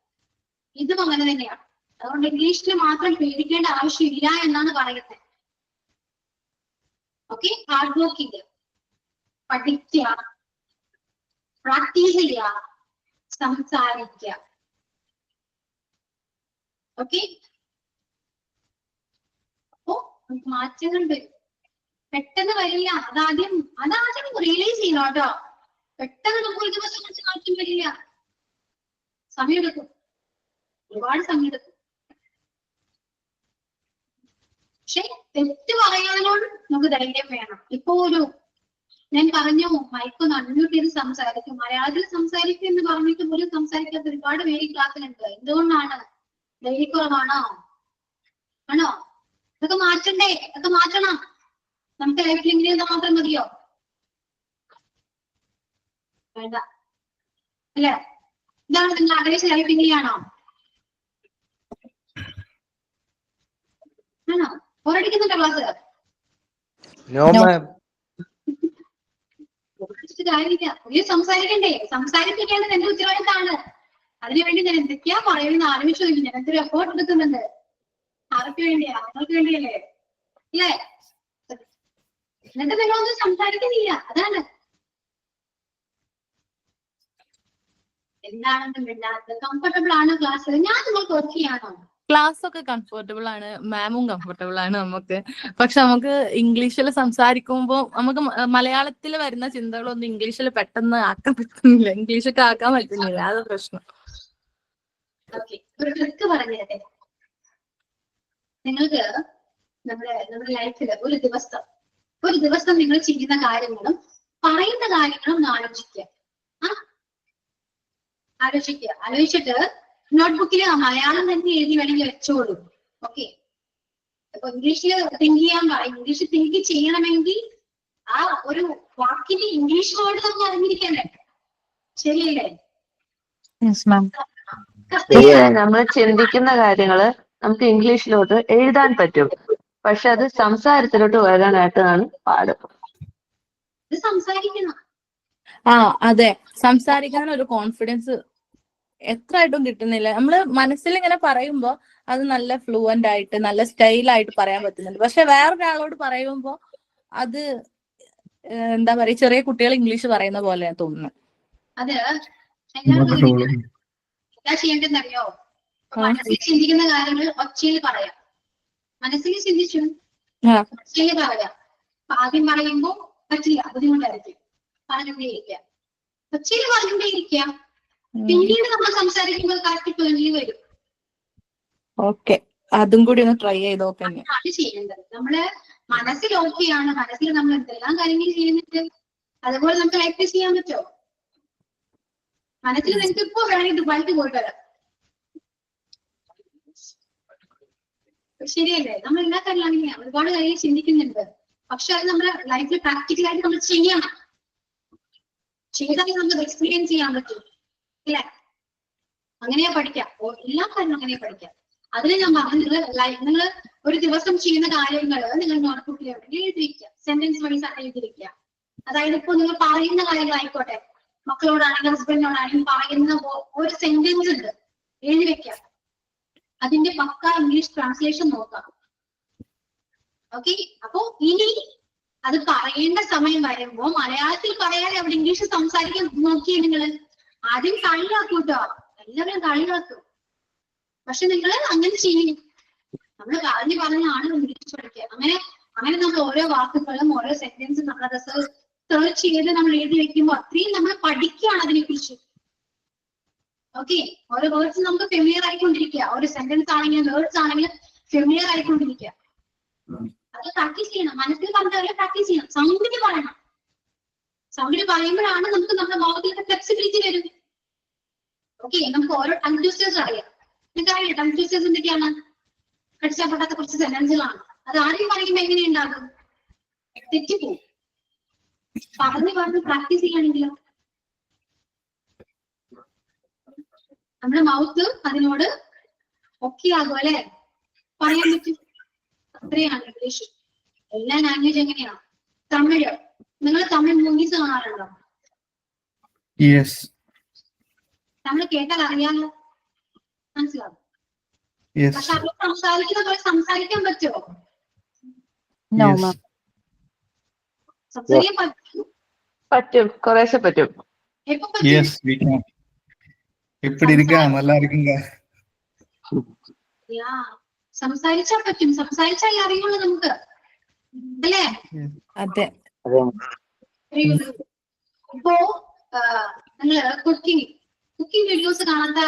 ഇതും അങ്ങനെ തന്നെയാണ്. അതുകൊണ്ട് ഇംഗ്ലീഷിൽ മാത്രം പേടിക്കേണ്ട ആവശ്യമില്ല എന്നാണ് പറയുന്നത്. ഓക്കെ, ഹാർഡ് വർക്ക് ചെയ്യുക, പഠിക്കുക, പ്രാക്ടീസ് ചെയ്യുക, സംസാരിക്കുക. ഓക്കെ, അപ്പോ മാറ്റങ്ങൾ വരും, പെട്ടെന്ന് വരില്ല. അതാദ്യം റിയലൈസ് ചെയ്യണം കേട്ടോ. പെട്ടെന്ന് നമുക്ക് ഒരു ദിവസം കൊണ്ട് മാറ്റം വരില്ല, സമയമെടുക്കും, ഒരുപാട് സമയമെടുക്കും. പക്ഷെ തെറ്റ് പറയാനോട് നമുക്ക് ധൈര്യം വേണം. ഇപ്പോ ഞാൻ പറഞ്ഞു, മൈക്കൊന്ന് അൺമ്യൂട്ട് ചെയ്ത് സംസാരിക്കും, മലയാളത്തിൽ സംസാരിക്കും എന്ന് പറഞ്ഞിട്ട് പോലും സംസാരിക്കാത്ത ഒരുപാട് പേര് ക്ലാസ്സിലുണ്ട്. എന്തുകൊണ്ടാണ്? ധൈര്യക്കുറവാണോ? ആണോ? ഇതൊക്കെ മാറ്റണ്ടേ? ഇതൊക്കെ മാറ്റണം. നമുക്ക് ലൈഫിൽ ഇങ്ങനെ മാത്രം മതിയോ? വേണ്ട, അല്ലേ? ഇതാണ് നിങ്ങൾ ആഗ്രഹിച്ച ലൈഫ് ഇങ്ങനെയാണോ? ആണോ? പോരടിക്കുന്നുണ്ടോ ക്ലാസ്? No, ma'am. കാര്യമില്ല. പുതിയ സംസാരിക്കണ്ടേ? സംസാരിപ്പിക്കേണ്ടത് എന്റെ ഉത്തരവാദിത്തമാണ്. അതിനുവേണ്ടി ഞാൻ എന്തൊക്കെയാ പറയുമെന്ന് ആലോചിച്ചു കഴിഞ്ഞു. ഞാൻ എന്തൊരു എഫേർട്ട് എടുക്കുന്നുണ്ട്. ആർക്ക് വേണ്ടിയാ? നിങ്ങൾക്ക് വേണ്ടിയല്ലേ? ഇല്ലേ? എന്നിട്ട് നിങ്ങളൊന്നും സംസാരിക്കുന്നില്ല, അതാണ്. എന്താണെന്നും ഇല്ലാത്ത കംഫർട്ടബിൾ ആണ് ക്ലാസ്? ഞാൻ നിങ്ങൾക്ക് ഓക്കെ ആണോ? ക്ലാസ് ഒക്കെ കംഫർട്ടബിൾ ആണ്, മാമും കംഫർട്ടബിൾ ആണ് നമുക്ക്. പക്ഷെ നമുക്ക് ഇംഗ്ലീഷിൽ സംസാരിക്കുമ്പോൾ നമുക്ക് മലയാളത്തിൽ വരുന്ന ചിന്തകളൊന്നും ഇംഗ്ലീഷിൽ പെട്ടെന്ന് ആക്കാൻ പറ്റുന്നില്ല, ഇംഗ്ലീഷൊക്കെ ആക്കാൻ പറ്റുന്നില്ല, അത് പ്രശ്നം. ഓക്കെ, ഒരു ട്രിക്ക് പറഞ്ഞു തരട്ടെ നിങ്ങൾക്ക്. നമ്മുടെ ലൈഫിൽ ഒരു ദിവസം നിങ്ങൾ ചെയ്യുന്ന കാര്യങ്ങളും പറയുന്ന കാര്യങ്ങളും ഒന്ന് ആലോചിക്കുക. ആലോചിച്ചിട്ട് നോട്ട്ബുക്കിൽ മലയാളം തന്നെ എഴുതി വേണമെങ്കിൽ വെച്ചോളൂ. ഓക്കെ, അപ്പൊ ഇംഗ്ലീഷിൽ തിങ്ക് ചെയ്യാൻ പറയും. ഇംഗ്ലീഷ് തിങ്ക് ചെയ്യണമെങ്കിൽ ആ ഒരു വാക്കിന്റെ ഇംഗ്ലീഷ് വേർഡ് നമുക്ക് അറിഞ്ഞിരിക്കണ്ടേ? ശരിയല്ലേ? നമ്മൾ ചിന്തിക്കുന്ന കാര്യങ്ങള് നമുക്ക് ഇംഗ്ലീഷിലോട്ട് എഴുതാൻ പറ്റും, പക്ഷെ അത് സംസാരത്തിലോട്ട് വരാനായിട്ടാണ് പാട്. ഇത് സംസാരിക്കണം. അതെ, സംസാരിക്കാൻ ഒരു കോൺഫിഡൻസ് എത്രയായിട്ടും കിട്ടുന്നില്ല. നമ്മള് മനസ്സിൽ ഇങ്ങനെ പറയുമ്പോ അത് നല്ല ഫ്ലുവന്റ് ആയിട്ട് നല്ല സ്റ്റൈലായിട്ട് പറയാൻ പറ്റുന്നുണ്ട്. പക്ഷെ വേറൊരാളോട് പറയുമ്പോ അത് എന്താ പറയാ, ചെറിയ കുട്ടികൾ ഇംഗ്ലീഷ് പറയുന്ന പോലെ തോന്നുന്നു. അത് എല്ലാവർക്കും എന്താ ചെയ്യേണ്ടതെന്നറിയോ? മനസ്സിൽ ചിന്തിക്കുന്ന കാര്യങ്ങൾ ഒച്ചയിൽ പറയാം. മനസ്സിൽ ചിന്തിച്ചു ഒച്ചയിൽ പറയാം. ആദ്യം പറയുമ്പോ പറ്റില്ല, ബുദ്ധിമുട്ടായിരിക്കും. പറഞ്ഞുകൊണ്ടേയിരിക്കുക, ഒച്ചയിൽ പറഞ്ഞുകൊണ്ടേയിരിക്കുക. പിന്നീട് നമ്മൾ സംസാരിക്കുമ്പോൾ കറക്റ്റ് ടേണിൽ വരും. ഓക്കെ, അതും കൂടി ഒന്ന് ട്രൈ ചെയ്ത് നോക്കാം. ആണ് ചെയ്യേണ്ടത്. നമ്മള് മനസ്സിൽ ഓക്കെയാണ്, മനസ്സിൽ നമ്മൾ എന്തെല്ലാം കാര്യങ്ങൾ ചെയ്യുന്നുണ്ട്, അതുപോലെ നമുക്ക് പ്രാക്ടീസ് ചെയ്യാൻ പറ്റുമോ? മനസ്സിൽ നിങ്ങൾക്ക് ഇപ്പോ വേണമെങ്കിൽ ദുബായിക്ക് പോയിട്ട് വരാം, ശരിയല്ലേ? നമ്മൾ എല്ലാ കാര്യങ്ങളും ഒരുപാട് കാര്യങ്ങൾ ചിന്തിക്കുന്നുണ്ട്, പക്ഷെ അത് നമ്മുടെ ലൈഫിൽ പ്രാക്ടിക്കലായിട്ട് നമ്മൾ ചെയ്യണം. ചെയ്താൽ നമുക്ക് എക്സ്പീരിയൻസ് ചെയ്യാൻ പറ്റും, അല്ലേ? അങ്ങനെയാ പഠിക്കാം, എല്ലാ കാര്യങ്ങളും അങ്ങനെ പഠിക്കാം. അതിന് ഞാൻ പറഞ്ഞു, നിങ്ങൾ ഒരു ദിവസം ചെയ്യുന്ന കാര്യങ്ങൾ നിങ്ങൾ നോട്ട്ബുക്കിൽ എഴുതിയിരിക്കുക, സെന്റൻസ് വൈസ് എഴുതിയിരിക്കുക. അതായത് ഇപ്പൊ നിങ്ങൾ പറയുന്ന കാര്യങ്ങളായിക്കോട്ടെ, മക്കളോടാണെങ്കിലും ഹസ്ബൻഡിനോടാണെങ്കിലും പറയുന്ന ഒരു സെന്റൻസ് ഉണ്ട്, എഴുതി വെക്കാം. അതിന്റെ പക്ക ഇംഗ്ലീഷ് ട്രാൻസ്ലേഷൻ നോക്കാം. ഓക്കെ, അപ്പോ ഇനി അത് പറയേണ്ട സമയം വരുമ്പോ മലയാളത്തിൽ പറയാതെ അവിടെ ഇംഗ്ലീഷ് സംസാരിക്കാൻ നോക്കിയേ നിങ്ങൾ. ആദ്യം കളിയാക്കും കേട്ടോ, എല്ലാവരും കളിയാക്കും. പക്ഷെ നിങ്ങൾ അങ്ങനെ ചെയ്യും. നമ്മൾ ആദ്യം പറഞ്ഞാണ് ഇംഗ്ലീഷ് പഠിക്കുക. അങ്ങനെ നമ്മൾ ഓരോ വാക്കുകളും ഓരോ സെന്റൻസും നമ്മളത് സെർച്ച് ചെയ്ത് നമ്മൾ എഴുതി വെക്കുമ്പോൾ അത്രയും നമ്മൾ പഠിക്കുകയാണ് അതിനെ കുറിച്ച്. ഓക്കെ, ഓരോ വേർഡ്സ് നമുക്ക് ഫെമിലിയർ ആയിക്കൊണ്ടിരിക്കുക. ഓരോ സെന്റൻസ് ആണെങ്കിലും വേർഡ്സ് ആണെങ്കിലും ഫെമിലിയർ ആയിക്കൊണ്ടിരിക്കുക. അത് പ്രാക്ടീസ് ചെയ്യണം. മനസ്സിൽ പറഞ്ഞവരെ പ്രാക്ടീസ് ചെയ്യണം. സൗണ്ടിന് പറയണം. സൗണ്ടിന് പറയുമ്പോഴാണ് നമുക്ക് നമ്മുടെ മുഖത്തിലൊക്കെ ഫ്ലെക്സിബിലിറ്റി വരും. ഓക്കെ, നമുക്ക് ഓരോ ടങ് ട്വിസ്റ്റേഴ്സ് അറിയാം. നിങ്ങൾക്ക് അറിയാം ടങ് ട്വിസ്റ്റേഴ്സ് എന്തൊക്കെയാണ്? കടിച്ചാൽ പൊട്ടാത്ത കുറച്ച് സെന്റൻസുകളാണ്. അത് ആദ്യം പറയുമ്പോൾ എങ്ങനെയുണ്ടാകും? തെറ്റിപ്പോവും. പറഞ്ഞ് പ്രാക്ടീസ് ചെയ്യുകയാണെങ്കിലോ നമ്മുടെ മൗത്ത് അതിനോട് ഒക്കെ ആകും അല്ലെ, പറയാൻ പറ്റും. അത്രയാണ് ഇംഗ്ലീഷ്. എല്ലാ ലാംഗ്വേജ് എങ്ങനെയാണ്? തമിഴ്, നിങ്ങൾ തമിഴ് മൂവീസ് കാണാറുണ്ടോ? Yes. തമിഴ് കേട്ടാൽ അറിയാലോ, മനസ്സിലാവും. Yes. പക്ഷെ അവർ സംസാരിക്കുന്ന പോലെ സംസാരിക്കാൻ പറ്റുമോ? Yes. സംസാരിക്കാൻ പറ്റും. പറ്റും, കുറേശ്ശെ പറ്റും. എപ്പോ പറ്റും? Yes, we can. எப்படி இருக்கா? நல்லா இருக்குங்க. സംസാരിച്ചാൽ പറ്റും. സംസാരിച്ചാൽ അറിയുള്ളൂ നമുക്ക്, അല്ലേ? അതെ. ഇപ്പോ നിങ്ങള് കുക്കിംഗ് വീഡിയോസ് കാണാത്ത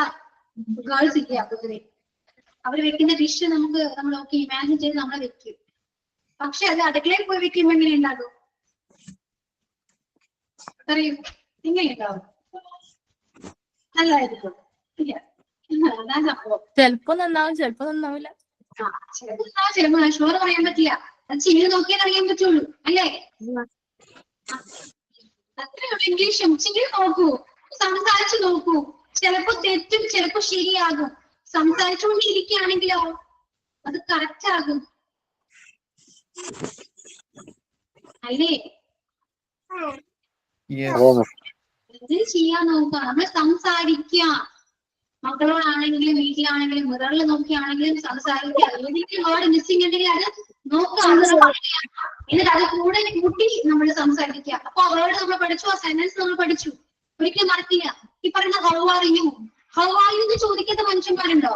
ഗേൾസ് ഇല്ല പൊതുവെ. അവർ വെക്കുന്ന ഡിഷ് നമ്മൾ ഓക്കെ ഇമാജിൻ ചെയ്ത് നമ്മൾ വെക്കും. പക്ഷെ അത് അടുക്കളയിൽ പോയി വെക്കുമ്പോ എങ്ങനെ ഉണ്ടാകും? അറിയും, എങ്ങനെ ഉണ്ടാവും? നല്ലതായിരിക്കും. ഇല്ല, അതാ സംഭവം. ചിലപ്പോ നന്നാവും, ചിലപ്പോ നന്നാവില്ല. ചിലപ്പോ ഷുവർ പറയാൻ പറ്റില്ല. അത് ചെയ്ത് നോക്കിയാൽ അറിയാൻ പറ്റുള്ളൂ, അല്ലേ? അത്രയുള്ളൂ. ഇംഗ്ലീഷും ചെയ്ത് നോക്കൂ, സംസാരിച്ചു നോക്കൂ. ചിലപ്പോ തെറ്റും, ചിലപ്പോ ശരിയാകും. സംസാരിച്ചുകൊണ്ടിരിക്കുകയാണെങ്കിലോ അത് കറക്റ്റ് ആകും, അല്ലേ? Yes. ഇത് ചെയ്യാൻ നോക്കുക. നമ്മൾ സംസാരിക്കുക. മക്കളോടാണെങ്കിലും വീട്ടിലാണെങ്കിലും മിററിൽ നോക്കിയാണെങ്കിലും സംസാരിക്കുക. ഏതെങ്കിലും വേർഡ് മിസ്സിംഗ് ഉണ്ടെങ്കിൽ അത് നോക്കുക, എന്നിട്ട് അത് കൂടെ കൂട്ടി നമ്മൾ സംസാരിക്കുക. അപ്പൊ ആ വേർഡ് നമ്മൾ പഠിച്ചു, ആ സെന്റൻസ് നമ്മൾ പഠിച്ചു. ഒരിക്കലും മറക്കില്ല. ഈ പറയുന്ന ഹൗ ആർ യു എന്ന് ചോദിക്കാത്ത മനുഷ്യന്മാരുണ്ടോ?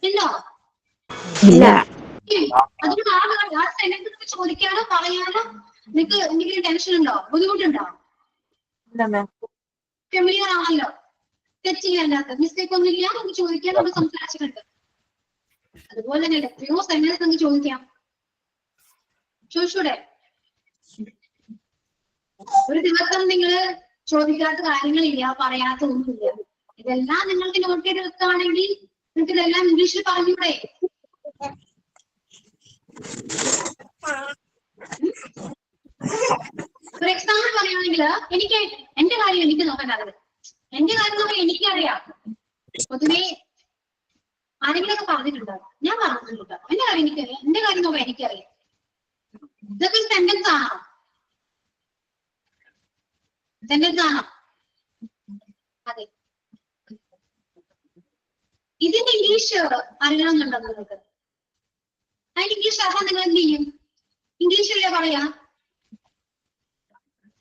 ഉണ്ടോ? അതുകൊണ്ട് ആ സെന്റൻസ് ചോദിക്കാനോ പറയാനോ നിങ്ങൾക്ക് എന്തെങ്കിലും ടെൻഷൻ ഉണ്ടോ, ബുദ്ധിമുട്ടുണ്ടോ? ഫെമിലിയർ ആണല്ലോ, തെറ്റ് ചെയ്യാനാത്ത മിസ്റ്റേക്ക് ഒന്നും ഇല്ല. നമുക്ക് ചോദിക്കാൻ നമ്മൾ സംസാരിച്ചിട്ടുണ്ട്. അതുപോലെ തന്നെ എത്രയോ സെന്റൻസ് നമുക്ക് ചോദിക്കാം. ചോദിച്ചൂടെ? ഒരു ദിവസം നിങ്ങൾ ചോദിക്കാത്ത കാര്യങ്ങളില്ല, പറയാത്ത ഒന്നുമില്ല. ഇതെല്ലാം നിങ്ങൾക്ക് നോട്ട് ചെയ്ത് വെക്കുകയാണെങ്കിൽ നിങ്ങൾക്ക് ഇതെല്ലാം ഇംഗ്ലീഷിൽ പറഞ്ഞൂടെ? ഒരു എക്സാമ്പിൾ പറയുകയാണെങ്കിൽ എന്റെ കാര്യം എനിക്ക് നോക്കേണ്ടത്. എന്റെ കാര്യം നോക്കാൻ എനിക്കറിയാം. പൊതുവെ ആരെങ്കിലൊക്കെ പറഞ്ഞിട്ടുണ്ടോ? ഞാൻ പറഞ്ഞിട്ടുണ്ടോ? എന്റെ കാര്യം എനിക്കറിയാം. എന്റെ കാര്യം നോക്കാൻ എനിക്കറിയാം. ഇതൊക്കെ സെന്റൻസ് ആണോ? സെന്റൻസ് ആണോ? അതെ. ഇതിന്റെ ഇംഗ്ലീഷ് അറിയണമെന്നുണ്ടോ നിങ്ങൾക്ക്? അതിന് ഇംഗ്ലീഷ് അറിയാൻ നിങ്ങൾ എന്ത് ചെയ്യും? ഇംഗ്ലീഷിലല്ലേ പറയാ?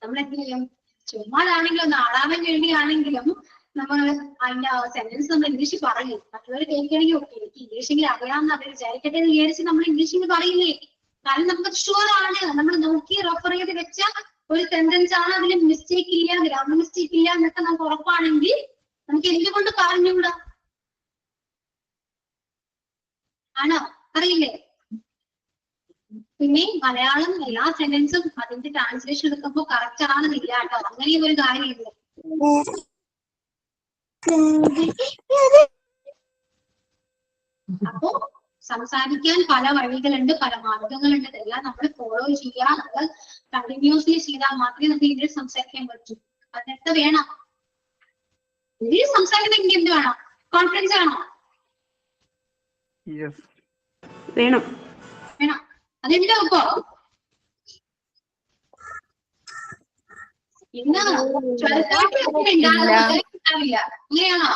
നമ്മൾ എന്ത് ചെയ്യും? ചുമ്മാതാണെങ്കിലും നാളാവാൻ വേണ്ടിയാണെങ്കിലും നമ്മൾ അതിന്റെ സെന്റൻസ് നമ്മൾ ഇംഗ്ലീഷിൽ പറയും. മറ്റുള്ളവർ കേൾക്കുകയാണെങ്കിൽ ഓക്കെ എനിക്ക് ഇംഗ്ലീഷെങ്കിൽ അറിയാമെന്ന് അവർ വിചാരിക്കട്ടെ എന്ന് വിചാരിച്ച് നമ്മൾ ഇംഗ്ലീഷിൽ പറയില്ലേ? കാരണം നമുക്ക് ഷുവർ ആണ്, നമ്മൾ നോക്കി റെഫർ ചെയ്ത് വെച്ച ഒരു സെന്റൻസ് ആണ്, അതിൽ മിസ്റ്റേക്ക് ഇല്ല, ഗ്രാമർ മിസ്റ്റേക്ക് ഇല്ല എന്നൊക്കെ നമുക്ക് ഉറപ്പാണെങ്കിൽ നമുക്ക് എന്തുകൊണ്ട് പറഞ്ഞുകൂടാ? ആണോ? അറിയില്ലേ? പിന്നെ മലയാളം എല്ലാ സെന്റൻസും അതിന്റെ ട്രാൻസ്ലേഷൻ എടുക്കുമ്പോൾ കറക്റ്റ് ആണെന്നില്ല കേട്ടോ. അങ്ങനെയും ഒരു കാര്യമില്ല. അപ്പോ സംസാരിക്കാൻ പല വഴികളുണ്ട്, പല മാർഗങ്ങളുണ്ട്. ഇതെല്ലാം നമ്മൾ ഫോളോ ചെയ്യുക. നമ്മൾ കണ്ടിന്യൂസ്ലി ചെയ്താൽ മാത്രമേ നമുക്ക് ഇംഗ്ലീഷ് സംസാരിക്കാൻ പറ്റൂ. അതിനൊക്കെ വേണം. ഇംഗ്ലീഷ് സംസാരിക്കണമെങ്കിൽ എന്ത് വേണം? കോൺഫിഡൻസ് വേണം. വേണം. അതെന്താ ഇപ്പോ ഇന്ന് ഉണ്ടാവില്ല. അങ്ങനെയാണോ?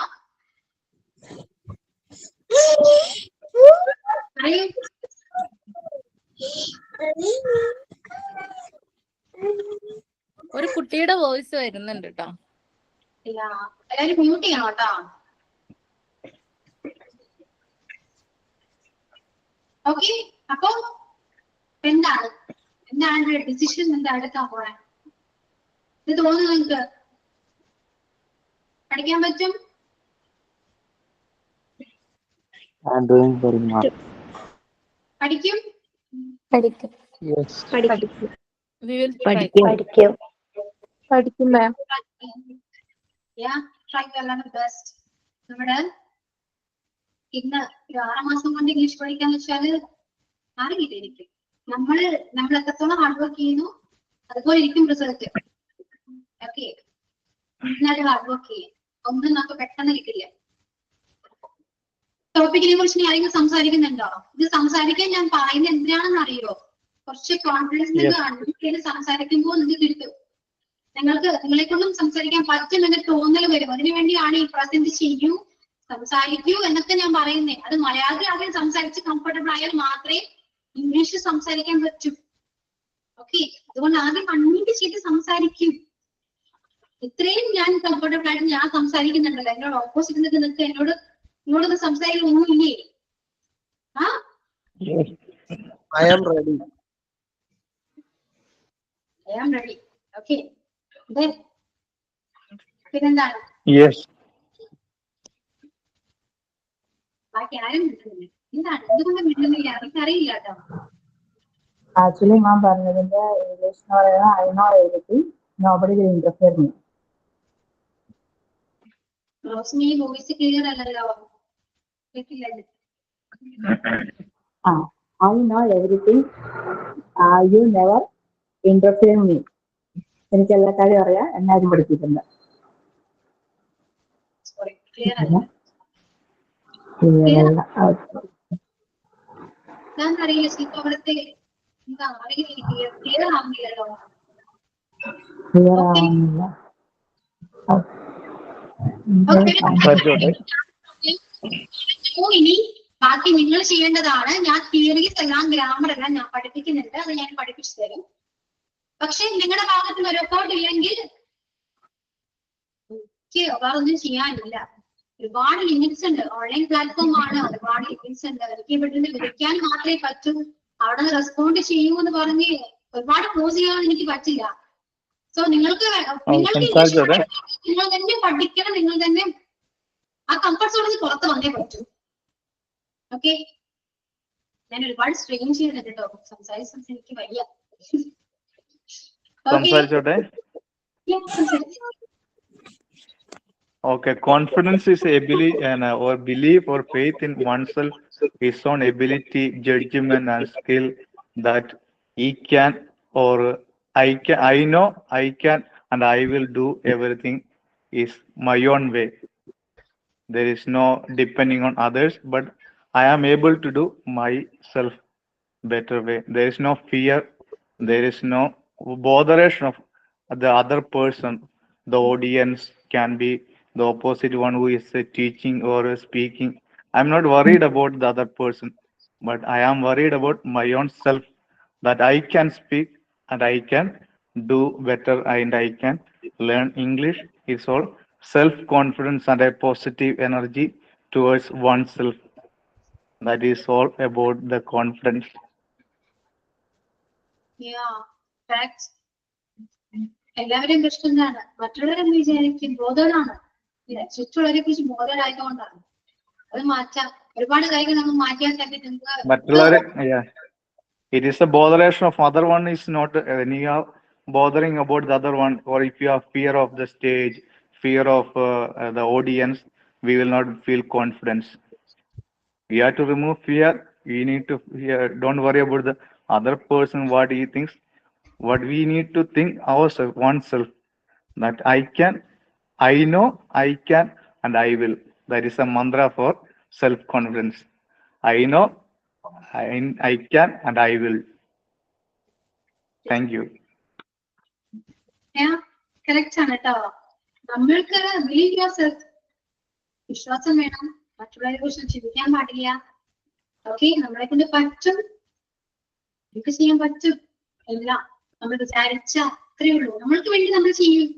ഒരു കുട്ടിയുടെ വോയിസ് വരുന്നുണ്ട് കേട്ടോ. ഇല്ല, എല്ലാവരും മ്യൂട്ട് ചെയ്യണം കേട്ടോ. ഓക്കെ, അപ്പൊ എന്താണ് ഡിസിഷൻ എന്താ എടുക്കാൻ പോണേ? ഇത് തോന്നുന്നു നിങ്ങൾക്ക് പഠിക്കാൻ പറ്റും? പഠിക്കും? പഠിക്കും. Yes. We will പഠിക്കും മാം. Yeah, try to learn the best. നമ്മുടെ ഇന്ന് ഒരു 6 മാസം കൊണ്ട് ഇംഗ്ലീഷ് പഠിക്കാന്ന് വെച്ചാല് അറിയില്ല എനിക്ക്. നമ്മൾ എത്രത്തോളം ഹാർഡ് വർക്ക് ചെയ്യുന്നു അതുപോലെ ഇരിക്കും റിസൾട്ട്. ഓക്കെ, എന്നാലും ഹാർഡ് വർക്ക് ചെയ്യും, ഒന്നും നമുക്ക് പെട്ടെന്ന് കിട്ടില്ല. ടോപ്പിക്കിനെ കുറിച്ച് ഞാൻ ആരെങ്കിലും സംസാരിക്കുന്നുണ്ടോ? ഇത് സംസാരിക്കാൻ ഞാൻ പറയുന്നത് എന്തിനാണെന്ന് അറിയോ? കുറച്ച് കോൺഫിഡൻസ് സംസാരിക്കുമ്പോൾ നിങ്ങൾക്ക് കിട്ടും. നിങ്ങളെ കൊണ്ടും സംസാരിക്കാൻ പറ്റും എന്ന തോന്നൽ വരും. അതിനുവേണ്ടിയാണ് ഈ പ്രസന്റ് ചെയ്യൂ, സംസാരിക്കൂ എന്നൊക്കെ ഞാൻ പറയുന്നത്. അത് മലയാളത്തിൽ ആദ്യം സംസാരിച്ച് കംഫർട്ടബിൾ ആയാൽ മാത്രമേ ഇംഗ്ലീഷ് സംസാരിക്കാൻ പറ്റൂ. ഓക്കെ, അതുകൊണ്ട് ആദ്യം അൺമ്യൂട്ട് ചെയ്ത് സംസാരിക്കും. ഇത്രയും ഞാൻ കംഫർട്ടബിൾ ആയിട്ട് ഞാൻ സംസാരിക്കുന്നുണ്ടല്ലോ, എന്നോട് ഓപ്പോസിറ്റ് നിൽക്ക് എന്നോട് സംസാരിക്കാൻ ഒന്നുമില്ലേ? ആ, I am ready. I am ready. Okay. പിന്നെന്താണ്? Yes. ബാക്കി ആരും മിണ്ടുന്നില്ല. എന്താണ് എന്തുകൊണ്ട് മിണ്ടുന്നില്ല? അതൊക്കെ അറിയില്ല കേട്ടോ. ആക്ച്വലി ഞാൻ പറഞ്ഞതിന്റെ ഇംഗ്ലീഷ് എന്ന് പറയുന്നത് I know everything, nobody will interfere me. Rosmi voice clear അല്ലല്ലോ. I know everything. You never interfere me. എനിക്ക് എല്ലാ കാര്യം അറിയാം, എന്നാരും പഠിപ്പിക്കുന്നത്. സോറി, ക്ലിയർ അല്ല. ഞാൻ അറിയില്ല ശില്പ അവിടുത്തെ എന്താ അറിയില്ല, ക്ലിയർ ആവുന്നില്ലല്ലോ. ഇനി ബാക്കി നിങ്ങൾ ചെയ്യേണ്ടതാണ്. ഞാൻ തിയറീസ് എല്ലാം ഗ്രാമർ എല്ലാം ഞാൻ പഠിപ്പിക്കുന്നുണ്ട്, അത് ഞാൻ പഠിപ്പിച്ചു തരും. പക്ഷെ നിങ്ങളുടെ ഭാഗത്ത് ഒരു എഫേർട്ട് ഇല്ലെങ്കിൽ എനിക്ക് വേറൊന്നും ചെയ്യാനില്ല. ഒരുപാട് ലിമിറ്റ്സ് ഉണ്ട്. ഓൺലൈൻ പ്ലാറ്റ്ഫോം ആണ്, ഒരുപാട് ലിമിറ്റ്സ് ഉണ്ട്. എനിക്ക് ഇവിടുന്ന് വിളിക്കാൻ മാത്രമേ പറ്റൂ, അവിടെ നിന്ന് റെസ്പോണ്ട് ചെയ്യൂ എന്ന് പറഞ്ഞ് ഒരുപാട് ക്ലോസ് ചെയ്യാൻ എനിക്ക് പറ്റില്ല. സോ നിങ്ങൾക്ക് നിങ്ങൾ തന്നെ പഠിക്കണം, നിങ്ങൾ തന്നെ ആ കംഫർട്ട് സോണിൽ നിന്ന് പുറത്ത് വന്നേ പറ്റൂ. ഓക്കെ, ഞാൻ ഒരുപാട് സ്ട്രെയിൻ ചെയ്യുന്നുണ്ട് കേട്ടോ, സംസാരിച്ച് എനിക്ക് വയ്യ. Okay, confidence is ability or belief or faith in oneself, his own ability, judgment and skill that he can or I can, I know I can and I will do everything is my own way. There is no depending on others, but I am able to do myself better way. There is no fear, there is no botheration of the other person. The audience can be the opposite one who is teaching or speaking. I'm not worried about the other person, but I am worried about my own self, that I can speak and I can do better and I can learn English. It's all self-confidence and a positive energy towards oneself. That is all about the confidence. എല്ലാവരും പ്രശ്നമാണ്. മറ്റുള്ളവരെന്ന് വിചാരിക്കും ബോധവാനാണ്, ചുറ്റുള്ളവരെ കുറിച്ച് ബോധവാനായതുകൊണ്ടാണ്. അത് മാറ്റാം. ഒരുപാട് കാര്യങ്ങൾ നമ്മൾ മാറ്റാൻ yeah, it is a botheration of other one is not anyhow bothering about the other one. Or if you have fear of the stage, fear of the audience, we will not feel confidence. We have to remove fear. We need to don't worry about the other person, what he thinks. What we need to think ourselves, oneself, that I can, I know I can and I will. That is a mantra for self-confidence. I know I can and I will. Thank you. Correct ആണ് കേട്ടോ. നമ്മൾക്ക് believe your self, വിശ്വാസം വേണം. മറ്റുള്ളവരെ കുറിച്ച് ചിന്തിക്കാൻ പാടില്ല. Okay, നമ്മളെ കൊണ്ട് പറ്റും, നമുക്ക് ചെയ്യാൻ പറ്റും എല്ലാം. നമ്മൾ വിചാരിച്ച അത്രേ ഉള്ളൂ. നമ്മൾക്ക് വേണ്ടി നമ്മൾ ചെയ്യും.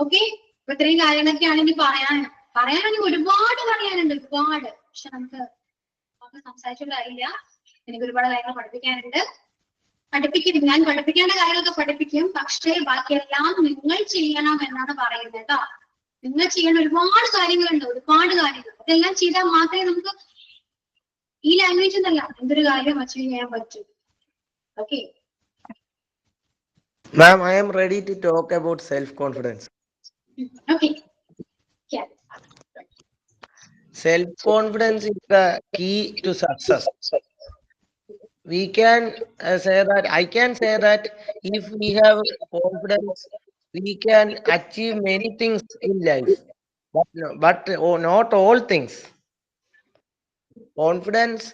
ഓക്കെ, അപ്പൊ ഇത്രയും കാര്യങ്ങളൊക്കെയാണ് ഇനി പറയാനാണെങ്കിൽ ഒരുപാട് പറയാനുണ്ട്, ഒരുപാട്. പക്ഷെ നമുക്ക് സംസാരിച്ചിട്ട് കാര്യമില്ല. എനിക്ക് ഒരുപാട് കാര്യങ്ങൾ പഠിപ്പിക്കാനുണ്ട്. ഞാൻ പഠിപ്പിക്കേണ്ട കാര്യങ്ങളൊക്കെ പഠിപ്പിക്കും, പക്ഷേ ബാക്കിയെല്ലാം നിങ്ങൾ ചെയ്യണം എന്നാണ് പറയുന്നത് കേട്ടോ. നിങ്ങൾ ചെയ്യേണ്ട ഒരുപാട് കാര്യങ്ങളുണ്ട്, ഒരുപാട് കാര്യങ്ങൾ. അതെല്ലാം ചെയ്താൽ മാത്രമേ നമുക്ക് ഈ ലാംഗ്വേജ് എന്നല്ല എന്തൊരു കാര്യം അച്ചീവ് ചെയ്യാൻ പറ്റും. Okay. Ma'am, I am ready to talk about self-confidence. Okay. Self-confidence is the key to success. We can say that, I can say that if we have confidence, we can achieve many things in life, but not all things. Confidence,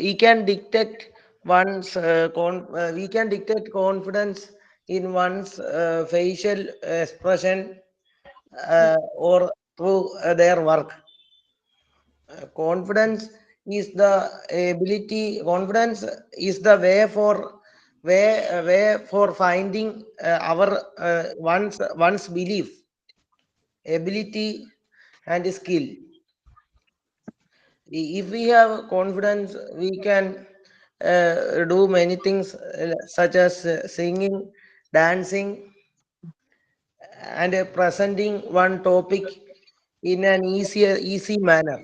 we can detect we can detect confidence in one's facial expression or through their work. Confidence is the ability. Confidence is the way for finding our one's belief, ability, and skill. If we have confidence, we can do many things such as singing, dancing, and presenting one topic in an easy manner.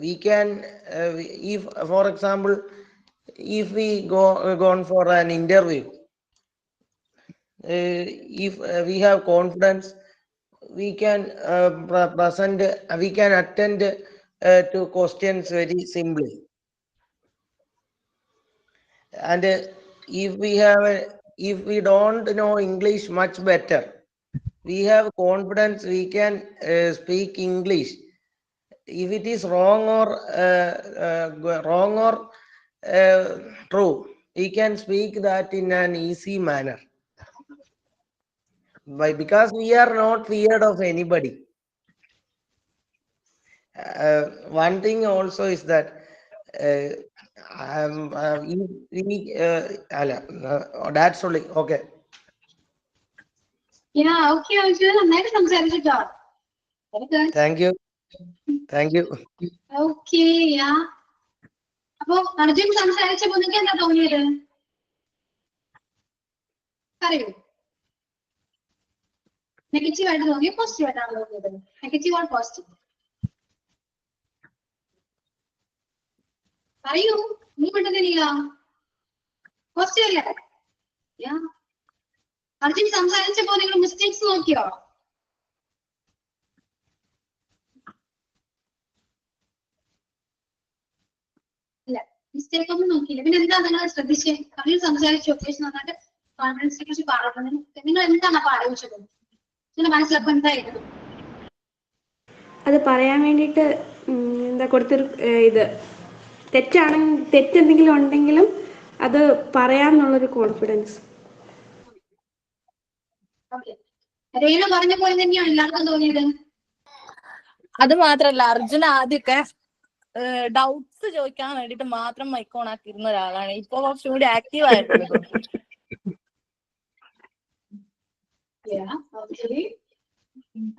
We can, if for example, if we gone for an interview, if we have confidence, we can we can attend to questions very simply. And if we don't know English much better, we have confidence, we can speak English. If it is wrong or true, we can speak that in an easy manner. Because we are not feared of anybody. One thing also is that that's only okay. Okay. നന്നായിട്ട് സംസാരിച്ചിട്ടോ. Thank you. Okay. അപ്പൊ അർജുൻ സംസാരിച്ചപ്പോ നിങ്ങൾക്ക് എന്താ തോന്നിയത്? പറയൂ. Negative ആയിട്ട് തോന്നിയോ, positive ആയിട്ടാണ് തോന്നിയത്? Negative or positive? പറയൂ, നീ പെട്ടെന്നില്ല. പോസിറ്റീവ് അല്ലേ? അർജുൻ സംസാരിച്ചപ്പോ നിങ്ങൾ മിസ്റ്റേക്സ് നോക്കിയോ? ഇല്ല, മിസ്റ്റേക്ക് ഒന്നും നോക്കിയില്ല. പിന്നെ എന്താ നിങ്ങൾ ശ്രദ്ധിച്ചേ? അർജുൻ സംസാരിച്ചു, ഒക്കേഷൻ നന്നായിട്ട് കോൺഫിഡൻസിനെ കുറിച്ച് പറഞ്ഞു. നിങ്ങൾ എന്താണ് അപ്പൊ ആലോചിച്ചത്? നിങ്ങളുടെ മനസ്സിലപ്പോ എന്തായിരുന്നു? അത് പറയാൻ വേണ്ടിയിട്ട് എന്താ കൊടുത്തൊരു ഇത് തെറ്റെന്തെങ്കിലും ഉണ്ടെങ്കിലും അത് പറയാന്നുള്ളൊരു കോൺഫിഡൻസ്. രേണു പറഞ്ഞ പോലെ തന്നെയാണ് എല്ലാവർക്കും തോന്നിയത്. അത് മാത്രല്ല, അർജുൻ ആദ്യമൊക്കെ ഡൗട്ട്സ് ചോദിക്കാൻ വേണ്ടിട്ട് മാത്രം മൈക്ക് ഓൺ ആക്കിയിരുന്ന ഒരാളാണ്. ഇപ്പൊ കുറച്ചും കൂടി ആക്റ്റീവ് ആയിരുന്നു.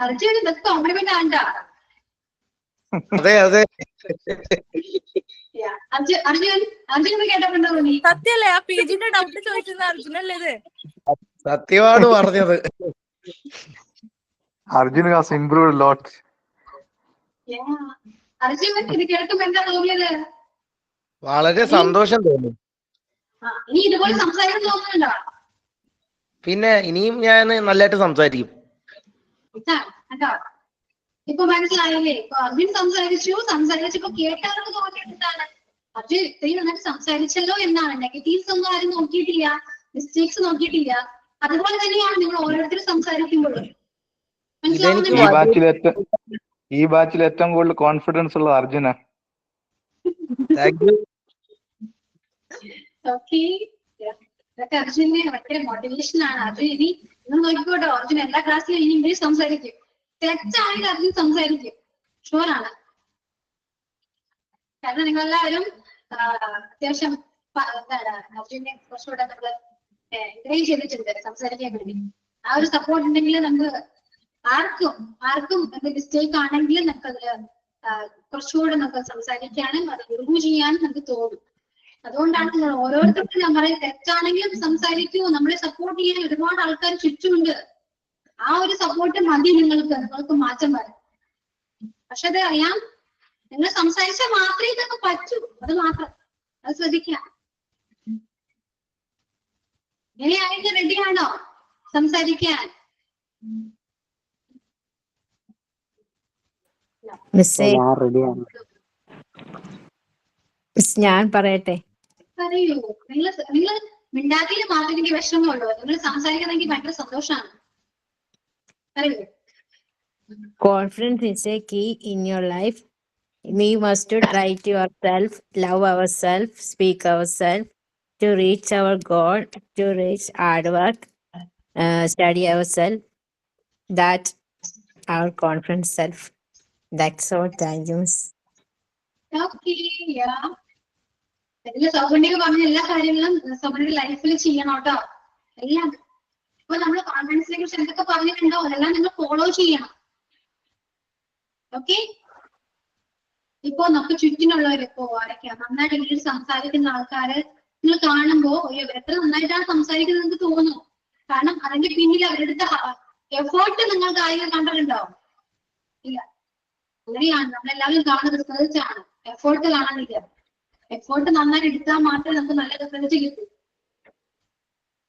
അർജുൻ ഇതൊക്കെ കോംപ്ലിമെന്റ് ആണ്ടാ. അതെ അർജുൻ കേട്ടപ്പോ എന്താ തോന്നി? സത്യല്ലേ, ആ പേജിന്റെ ഡൗട്ട് ചോദിച്ചിരുന്ന അർജുനല്ലേ ഇത്? സത്യമാണ് പറഞ്ഞത്. Arjun has improved a lot. Arjun ഇത് കേൾക്കുമ്പോ എന്താ തോന്നിയത്? വളരെ സന്തോഷം തോന്നി. ഇനി ഇതുപോലെ സംസാരിക്കാൻ തോന്നുന്നുണ്ടോ? പിന്നെ ഇനിയും ഞാൻ നല്ലതായിട്ട് സംസാരിക്കും. ഇപ്പൊ മനസ്സിലായില്ലേ? ഇപ്പൊ അർജുൻ സംസാരിച്ചപ്പോ കേട്ടവർക്ക് തോന്നിയത് എന്താണ്? അർജുൻ ഇത്രയും നന്നായിട്ട് സംസാരിച്ചല്ലോ എന്നാണ്. നെഗറ്റീവ്സ് ഒന്നും ആരും നോക്കിയിട്ടില്ല, മിസ്റ്റേക്സ് നോക്കിയിട്ടില്ല. അതുപോലെ തന്നെയാണ് നിങ്ങൾ ഓരോരുത്തരും സംസാരിക്കുമ്പോഴും. ഈ ബാച്ചിൽ ഏറ്റവും കൂടുതൽ കോൺഫിഡൻസ് ഉള്ളത് അർജുന. ഓക്കെ, ഇതൊക്കെ അർജുനെ ഭയങ്കര മോട്ടിവേഷൻ ആണ്. അർജുൻ ഇനി നിങ്ങൾ നോക്കിക്കോട്ടോ, അർജുൻ എല്ലാ ക്ലാസ്സിലും ഇനി ഇംഗ്ലീഷ് സംസാരിക്കും. തെറ്റാണെങ്കിൽ അർജുൻ സംസാരിക്കും, ഷുവറാണ്. കാരണം നിങ്ങളെല്ലാവരും അത്യാവശ്യം എന്താണ് അർജുനെ കുറച്ചുകൂടെ നമ്മള് എൻകറേജ് ചെയ്തിട്ടുണ്ട് സംസാരിക്കാൻ വേണ്ടി. ആ ഒരു സപ്പോർട്ട് ഉണ്ടെങ്കിൽ നമുക്ക് ആർക്കും മിസ്റ്റേക്ക് ആണെങ്കിലും നമുക്ക് അതിൽ കുറച്ചുകൂടെ നമുക്ക് സംസാരിക്കാനും അത് റിമൂവ് ചെയ്യാനും നമുക്ക് തോന്നും. അതുകൊണ്ടാണ് നിങ്ങൾ ഓരോരുത്തർക്കും ഞാൻ പറയുന്നത്, തെറ്റാണെങ്കിലും സംസാരിക്കൂ, നമ്മളെ സപ്പോർട്ട് ചെയ്യാൻ ഒരുപാട് ആൾക്കാർ ചുറ്റുമുണ്ട്. ആ ഒരു സപ്പോർട്ട് മതി നിങ്ങൾക്ക് മാറ്റം വരാം. പക്ഷെ അത് അറിയാം, നിങ്ങൾ സംസാരിച്ചാൽ മാത്രമേ ഇതൊക്കെ പറ്റൂ. അത് മാത്രം അത് ശ്രദ്ധിക്കാം. ഇങ്ങനെയായിട്ട് റെഡിയാണോ സംസാരിക്കാൻ? ഞാൻ പറയട്ടെ? പറയൂ. നിങ്ങൾ മിണ്ടാതിയിൽ മാത്രമേ എനിക്ക് വിഷമമുള്ളൂ. നിങ്ങൾ സംസാരിക്കണമെങ്കിൽ ഭയങ്കര സന്തോഷമാണ്. പറയൂ. Confidence is a key in your life. We must to try to ourselves, love ourselves, speak ourselves, to reach our goal, to reach hard work, study ourselves. That our confident self. That's all. Thank you. സൗകര്യ പറഞ്ഞ എല്ലാ കാര്യങ്ങളും സൗകര്യ ലൈഫിൽ ചെയ്യണം കേട്ടോ. എല്ലാം ഇപ്പൊ നമ്മൾ കോൺഫിഡൻസിനെ കുറിച്ച് എന്തൊക്കെ പറഞ്ഞിട്ടുണ്ടോ അതെല്ലാം നിങ്ങൾ ഫോളോ ചെയ്യണം. ഓക്കെ. ഇപ്പൊ നമുക്ക് ചുറ്റിനുള്ളവർ ഇപ്പോ ആരൊക്കെയാ നന്നായിട്ട് ഇംഗ്ലീഷ് സംസാരിക്കുന്ന ആൾക്കാര് നിങ്ങൾ കാണുമ്പോ എത്ര നന്നായിട്ടാണ് സംസാരിക്കുന്നത് നിങ്ങൾക്ക് തോന്നും. കാരണം അതിന്റെ പിന്നിൽ അവരുടെ എഫേർട്ട് നിങ്ങൾക്ക് ആരെങ്കിലും കണ്ടിട്ടുണ്ടോ? ഇല്ല. അങ്ങനെയാണ് നമ്മളെല്ലാവരും കാണുന്നത്. റിസർച്ചാണ്, എഫേർട്ട് കാണാനില്ല. എഫേർട്ട് നന്നായിട്ട് എടുത്താൽ മാത്രമേ നമുക്ക് നല്ല റിസൾട്ട് കിട്ടൂ.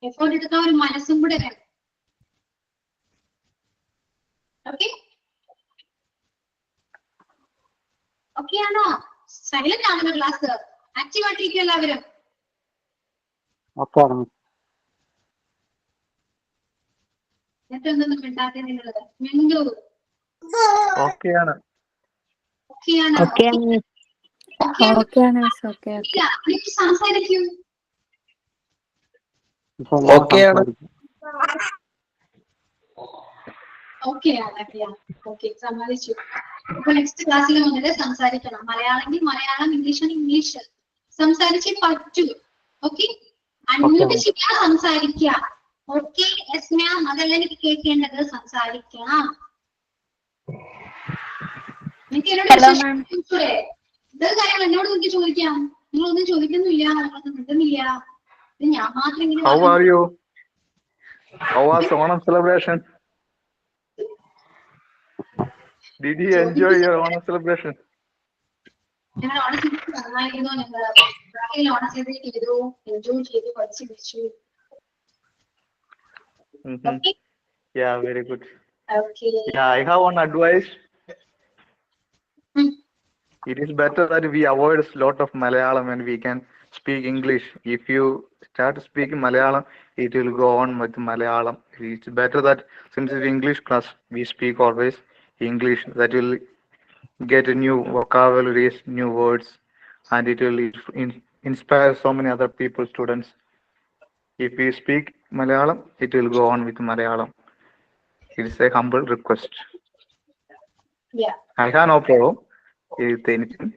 എഫേർട്ട് എടുക്കാൻ ഒരു മനസ്സും കൂടെ വേണം. ഓക്കെ ഓക്കെ ആണോ? സൈലന്റ് ആണല്ലോ ക്ലാസ്? ആക്റ്റീവ് ആയിട്ടിരിക്കും എല്ലാവരും? എന്തൊന്നും മിണ്ടാതെ നിങ്ങള് മിണ്ടു. ഓക്കെയാണ്. സംസാരിക്കൂ. ഓക്കെയാണ്. ഓക്കെ സമ്മതിച്ചു. ഇപ്പൊ നെക്സ്റ്റ് ക്ലാസ്സിൽ മുതൽ സംസാരിക്കണം. മലയാളമെങ്കിൽ മലയാളം, ഇംഗ്ലീഷ് ആണെങ്കിൽ ഇംഗ്ലീഷ് സംസാരിച്ചേ പറ്റൂ. ഓക്കെ. അൺമ്യൂട്ട് ചെയ്യാൻ സംസാരിക്കുക. ഓക്കെ യെസ് മാം, അതല്ല എനിക്ക് കേൾക്കേണ്ടത്. സംസാരിക്കണം. എനിക്ക് ഇതൊരു കാര്യങ്ങൾ എന്നോട് എനിക്ക് ചോദിക്കാം. നിങ്ങളൊന്നും ചോദിക്കുന്നില്ല, നിങ്ങളൊന്നും മിണ്ടുന്നില്ല. ഞാൻ മാത്രം ഇങ്ങനെ. How are you? How was Onam celebration? Did you enjoy your Onam celebration? ഞങ്ങൾ ഓണം നന്നായിരുന്നു. ഞങ്ങൾ ഓണം സെലിബ്രേറ്റ് ചെയ്തു, എൻജോയ് ചെയ്തു, പഠിച്ചു പിടിച്ചു. Yeah, very good. Okay. Yeah, I have one advice. It is better that we avoid a lot of Malayalam and we can speak English. If you start speaking Malayalam, it will go on with Malayalam. It's better that since it's English class, we speak always English. That will get a new vocabularies, new words, and it will inspire so many other people, students. If we speak Malayalam, it will go on with Malayalam. It is a humble request. Yeah. I have no problem with anything.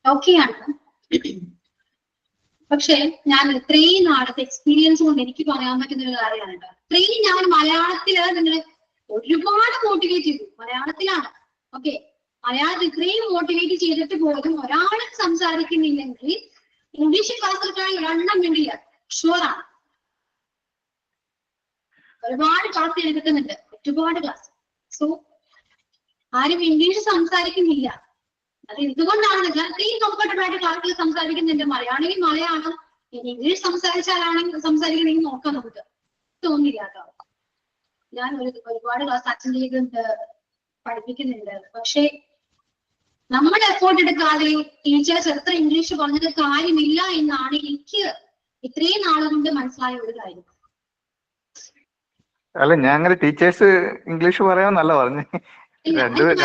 Okay ആണ്. പക്ഷെ ഞാൻ ഇത്രയും നാളത്തെ experience കൊണ്ട് എനിക്ക് പറയാൻ പറ്റുന്ന ഒരു കാര്യമാണ് കേട്ടോ. ഇത്രയും ഞാൻ മലയാളത്തില് നിങ്ങളെ ഒരുപാട് മോട്ടിവേറ്റ് ചെയ്തു. മലയാളത്തിലാണ്. ഓക്കെ. മലയാളത്തിൽ ഇത്രയും മോട്ടിവേറ്റ് ചെയ്തിട്ട് പോലും ഒരാളും സംസാരിക്കുന്നില്ലെങ്കിൽ ഇംഗ്ലീഷ് ക്ലാസ്സിൽ ഒരെണ്ണം വേണ്ടില്ല. ഷുവറാണ്. ഒരുപാട് ക്ലാസ് എടുക്കുന്നുണ്ട്, ഒരുപാട് ക്ലാസ്. സോ ആരും ഇംഗ്ലീഷ് സംസാരിക്കുന്നില്ല. അത് എന്തുകൊണ്ടാണെന്ന് വെച്ചാൽ ഇത്രയും കംഫർട്ടബിൾ ആയിട്ട് ക്ലാസ്സിൽ സംസാരിക്കുന്നുണ്ട്. മലയാളമെങ്കിൽ മലയാളം, ഇനി ഇംഗ്ലീഷ് സംസാരിക്കണമെങ്കിൽ നോക്കാം. നമുക്ക് തോന്നില്ല കേട്ടോ. ഞാൻ ഒരുപാട് ക്ലാസ് അറ്റൻഡ് ചെയ്തിട്ടുണ്ട്, പഠിപ്പിക്കുന്നുണ്ട്. പക്ഷെ നമ്മൾ എഫോർട്ട് എടുക്കാതെ ടീച്ചേഴ്സ് എത്ര ഇംഗ്ലീഷ് പറഞ്ഞത് കാര്യമില്ല എന്നാണ് എനിക്ക് ഇത്രയും നാളുകൊണ്ട് മനസ്സിലായ ഒരു കാര്യം. അല്ല, ഞാൻ അങ്ങനെ ടീച്ചേഴ്സ് ഇംഗ്ലീഷ് പറയാന്നല്ല പറഞ്ഞു.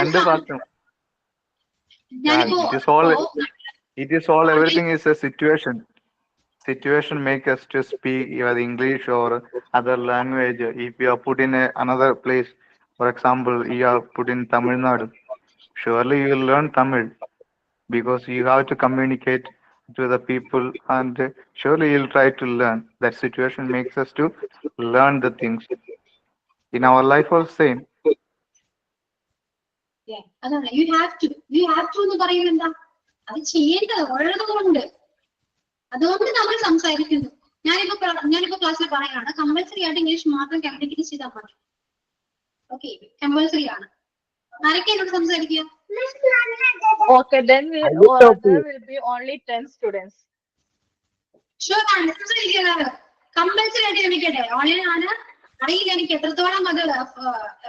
രണ്ട് പാർട്ടും. It is all everything is a situation. Situation make us to speak either English or other language. If you are put in another place, for example, you are put in Tamil Nadu, surely you will learn Tamil because you have to communicate to the people, and surely you'll try to learn. That situation makes us to learn the things. In our life also same. അതാണ് you have to എന്ന് പറയുന്നത് എന്താ, അത് ചെയ്യേണ്ടത് ഉള്ളതുകൊണ്ട്, അതുകൊണ്ട് നമ്മൾ സംസാരിക്കുന്നു. ഞാനിപ്പോ ക്ലാസ്സിൽ പറയുകയാണ്, കമ്പൽസറി ആയിട്ട് ഇംഗ്ലീഷ് മാത്രം കമ്മ്യൂണിക്കേറ്റ് ചെയ്താൽ മതി. ഓക്കെ, കമ്പൽസറി ആണ്. ആരൊക്കെ എന്നോട് സംസാരിക്കുക? Okay, then there will be only 10 students. Sure ആണ്, കമ്പൽസറി ആയിട്ട് എനിക്കട്ടെ. ഓൺലൈൻ ആണ്, അറിയില്ല എനിക്ക് എത്രത്തോളം അത്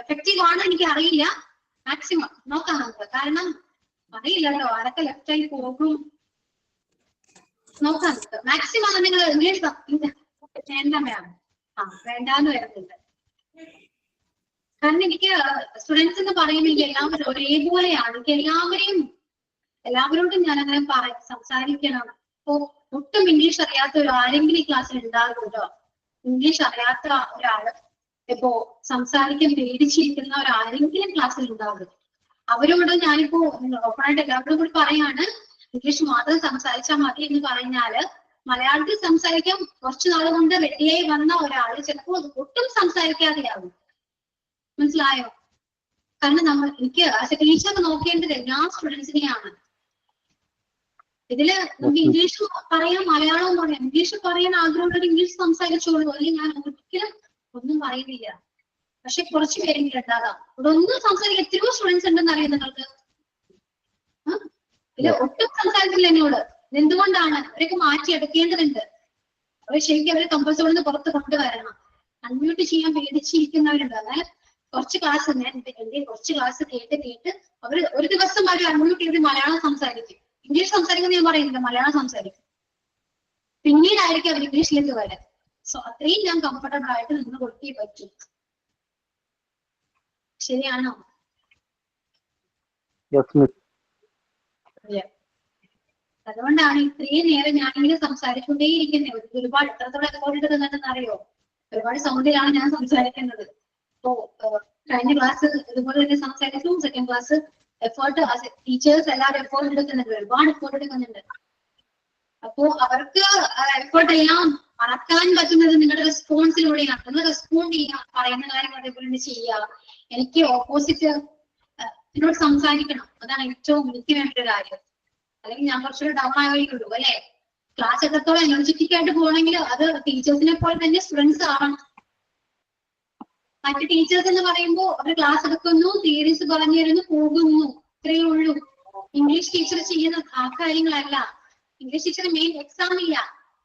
എഫക്റ്റീവ് ആണ് എനിക്ക് അറിയില്ല. മാക്സിമം നോക്കാം നമുക്ക്, കാരണം അറിയില്ലല്ലോ ആരൊക്കെ ലെഫ്റ്റ് ആയി പോകും. നോക്കാം നമുക്ക് മാക്സിമം. നിങ്ങൾ ഇംഗ്ലീഷ് എന്താ മാം വേണ്ടാന്ന് വരുന്നുണ്ട്. കാരണം എനിക്ക് സ്റ്റുഡൻസ് എന്ന് പറയുമ്പോൾ എല്ലാവരും ഒരേപോലെയാണ്. എനിക്ക് എല്ലാവരോടും ഞാൻ അങ്ങനെ സംസാരിക്കണം. അപ്പോ ഒട്ടും ഇംഗ്ലീഷ് അറിയാത്ത ആരെങ്കിലും ഈ ക്ലാസ്സിൽ ഉണ്ടാകുമല്ലോ. ഇംഗ്ലീഷ് അറിയാത്ത ഒരാള് ഇപ്പോ സംസാരിക്കാൻ പേടിച്ചിരിക്കുന്ന ഒരാരെങ്കിലും ക്ലാസ്സിൽ ഉണ്ടാകും. അവരോട് ഞാനിപ്പോ ഓപ്പണായിട്ട് എല്ലാവരോടും കൂടി പറയാണ്, ഇംഗ്ലീഷ് മാത്രം സംസാരിച്ചാൽ മതി എന്ന് പറഞ്ഞാല് മലയാളത്തിൽ സംസാരിക്കാൻ കുറച്ചു നാൾ കൊണ്ട് റെഡിയായി വന്ന ഒരാള് ചിലപ്പോ ഒട്ടും സംസാരിക്കാതെയാകും. മനസ്സിലായോ? കാരണം എനിക്ക് ആസ് എ ടീച്ചർ നോക്കേണ്ടത് എല്ലാ സ്റ്റുഡൻസിനെയാണ്. ഇതില് നമുക്ക് ഇംഗ്ലീഷ് പറയാം, മലയാളവും പറയാം. ഇംഗ്ലീഷ് പറയാൻ ആഗ്രഹമുള്ളത് ഇംഗ്ലീഷ് സംസാരിച്ചോളൂ, അല്ലെങ്കിൽ ഞാൻ ഒരിക്കലും ഒന്നും പറയുന്നില്ല. പക്ഷെ കുറച്ച് പേരെങ്കിലും ഉണ്ടാകാം ഇവിടെ ഒന്നും സംസാരിക്കാൻ. എത്രയോ സ്റ്റുഡൻസ് ഉണ്ടെന്ന് അറിയാം നിങ്ങൾക്ക്. ഇത് ഒട്ടും സംസാരിക്കില്ല എന്നോട്. എന്തുകൊണ്ടാണ്? അവരൊക്കെ മാറ്റിയെടുക്കേണ്ടതുണ്ട്. അവർ ശരിക്കും അവരെ കമ്പൽസറി നിന്ന് പുറത്ത് കൊണ്ടുവരണം. അൺമ്യൂട്ട് ചെയ്യാൻ പേടിച്ചിരിക്കുന്നവരുണ്ട്. അതായത് കുറച്ച് ക്ലാസ് എന്റെ കുറച്ച് ക്ലാസ് കേട്ട് അവർ ഒരു ദിവസം അവർ അൺമ്യൂട്ട് ചെയ്ത് മലയാളം സംസാരിക്കും. ഇംഗ്ലീഷ് സംസാരിക്കുന്ന ഞാൻ പറയുന്നില്ല, മലയാളം സംസാരിക്കും. പിന്നീടായിരിക്കും അവർ ഇംഗ്ലീഷിലേക്ക് വരാൻ. സോ അത്രയും ഞാൻ കംഫർട്ടബിൾ ആയിട്ട് നിന്ന് കൊടുക്കേ പറ്റും. ശരിയാണോ? അതുകൊണ്ടാണ് ഇത്രയും നേരം ഞാനിങ്ങനെ സംസാരിച്ചുകൊണ്ടേയിരിക്കുന്നത്. ഒരുപാട് എത്രത്തോളം എഫോർട്ട് എടുക്കുന്നുണ്ടെന്ന് അറിയോ? ഒരുപാട് സൗണ്ടിലാണ് ഞാൻ സംസാരിക്കുന്നത്. അപ്പോ കഴിഞ്ഞ ക്ലാസ് ഇതുപോലെ തന്നെ സംസാരിച്ചു. സെക്കൻഡ് ക്ലാസ് എഫേർട്ട് ടീച്ചേഴ്സ് എല്ലാവരും എഫേർട്ട് എടുക്കുന്നുണ്ട്, ഒരുപാട് എഫേർട്ട് എടുക്കുന്നുണ്ട്. അപ്പോ അവർക്ക് എഫേർട്ട് എല്ലാം മറക്കാൻ പറ്റുന്നത് നിങ്ങളുടെ റെസ്പോൺസിലൂടെയാണ്. നിങ്ങൾ റെസ്പോണ്ട് ചെയ്യുക, പറയുന്ന കാര്യങ്ങൾ അതേപോലെ ചെയ്യുക. എനിക്ക് ഓപ്പോസിറ്റ് എന്നോട് സംസാരിക്കണം, അതാണ് ഏറ്റവും എനിക്ക് വേണ്ട ഒരു കാര്യം. അല്ലെങ്കിൽ ഞാൻ കുറച്ചുകൂടെ ഡൗൺ ആവുകയുള്ളൂ അല്ലെ. ക്ലാസ് എത്രത്തോളം എനർജറ്റിക് ആയിട്ട് പോകണമെങ്കിൽ അത് ടീച്ചേഴ്സിനെ പോലെ തന്നെ സ്റ്റുഡൻസ് ആവണം. മറ്റു ടീച്ചേഴ്സ് എന്ന് പറയുമ്പോൾ അവർ ക്ലാസ് എടുക്കുന്നു, തിയറീസ് പറഞ്ഞു തരുന്നു, പോകുന്നു, ഇത്രയേ ഉള്ളൂ. ഇംഗ്ലീഷ് ടീച്ചർ ചെയ്യുന്ന ആ കാര്യങ്ങളല്ല. ഇംഗ്ലീഷ് ടീച്ചർ മെയിൻ എക്സാം ഇല്ല,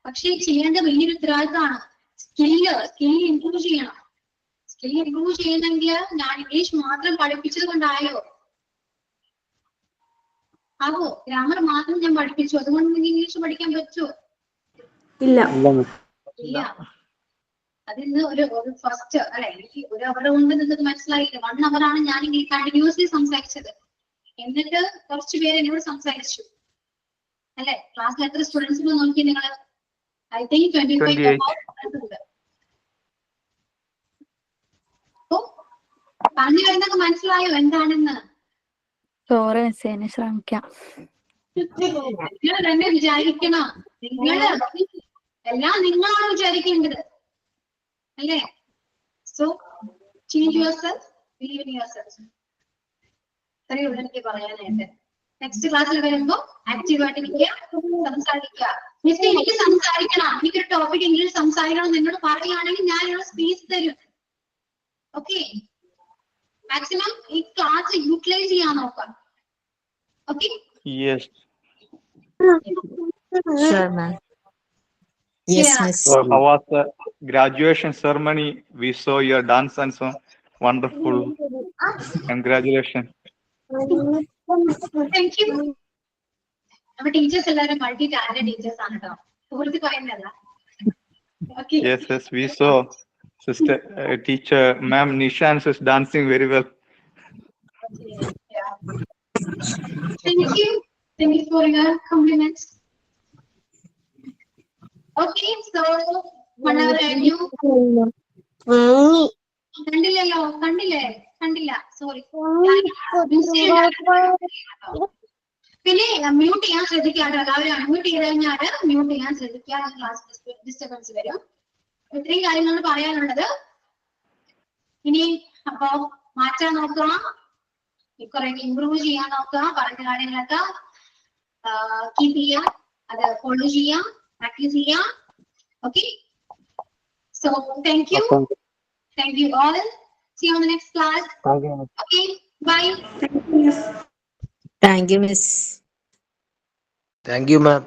പക്ഷെ ചെയ്യേണ്ട വലിയൊരു ഉത്തരവാദിത്തമാണ്. സ്കിൽ ഇംപ്രൂവ് ചെയ്യണം. സ്കിൽ ഇംപ്രൂവ് ചെയ്യുന്നെങ്കിൽ ഞാൻ ഇംഗ്ലീഷ് മാത്രം പഠിപ്പിച്ചത് കൊണ്ടായോ? ആവോ? ഗ്രാമർ മാത്രം ഞാൻ പഠിപ്പിച്ചു അതുകൊണ്ട് നിങ്ങൾക്ക് ഇംഗ്ലീഷ് പഠിക്കാൻ പറ്റുമോ? ഇല്ല. ഇല്ല. അതിന്ന് ഒരു ഫസ്റ്റ് അല്ലെ, എനിക്ക് ഒരു അവർ കൊണ്ട് നിങ്ങൾക്ക് മനസ്സിലായില്ല. 1 hour ആണ് ഞാൻ ഇങ്ങനെ കണ്ടിന്യൂസ്ലി സംസാരിച്ചത്. എന്നിട്ട് കുറച്ച് പേര് എന്നോട് സംസാരിച്ചു അല്ലെ. ക്ലാസ്സിൽ എത്ര സ്റ്റുഡൻസ് നോക്കി നിങ്ങൾ? ഐ തിങ്ക് 25 ഉണ്ട്. അപ്പോ പറഞ്ഞു വരുന്നത് മനസ്സിലായോ എന്താണെന്ന്? സോറി മിസ്സേ, ഇനി ശ്രമിക്കാം. നിങ്ങൾ തന്നെ വിചാരിക്കണം. എല്ലാം നിങ്ങളാണ് വിചാരിക്കേണ്ടത് അല്ലേ? So change your self, believe in your self. ഇത്രയേ ഉള്ളൂ എനിക്ക് പറയാനായിട്ട്. നെക്സ്റ്റ് ക്ലാസ്സിൽ വരുമ്പോ ആക്റ്റീവായിട്ട് ഇരിക്കുക, സംസാരിക്കുക. മിസ് എനിക്ക് സംസാരിക്കണം, എനിക്കൊരു ടോപ്പിക് എങ്കിലും സംസാരിക്കണം എന്നോട് പറയുകയാണെങ്കിൽ ഞാനുള്ള സ്പേസ് തരും. ഓക്കെ, മാക്സിമം ഈ ക്ലാസ് യൂട്ടിലൈസ് ചെയ്യാൻ നോക്കാം. Okay? Yes. Sure, ma'am. Yes, miss. So how was the graduation ceremony? We saw your dance and so wonderful. Congratulations. Thank you. നമ്മുടെ ടീച്ചേഴ്സ് എല്ലാവരും മൾട്ടി ടാലന്റഡ് ടീച്ചേഴ്സ് ആണ് കേട്ടോ, സുഹൃത്ത് പറയുന്നതല്ല. Okay. Yes, we saw sister teacher ma'am Nishan is dancing very well. Thank you for your compliments. Okay, so whenever you കണ്ടില്ല, sorry. പിന്നെ mute ചെയ്യാൻ ശ്രദ്ധിക്കാട്ടോ. എല്ലാവരും അൺമ്യൂട്ട് ചെയ്ത് കഴിഞ്ഞാൽ മ്യൂട്ട് ചെയ്യാൻ ശ്രദ്ധിക്കുക. ക്ലാസ് ഡിസ്റ്റർബൻസ് വരും. ഇത്രയും കാര്യങ്ങൾ പറയാനുള്ളത്. ഇനി അപ്പോ മാറ്റാൻ നോക്കുക, കുറെ ഇമ്പ്രൂവ് ചെയ്യാൻ നോക്കുക, പറഞ്ഞ കാര്യങ്ങളൊക്കെ കീപ്പ് ചെയ്യാം, അത് ഫോളോ ചെയ്യാം, പ്രാക്ടീസ് ചെയ്യാം. Okay, so thank you all. See you on the next class. Okay, bye. Thank you, Miss. Thank you, ma'am.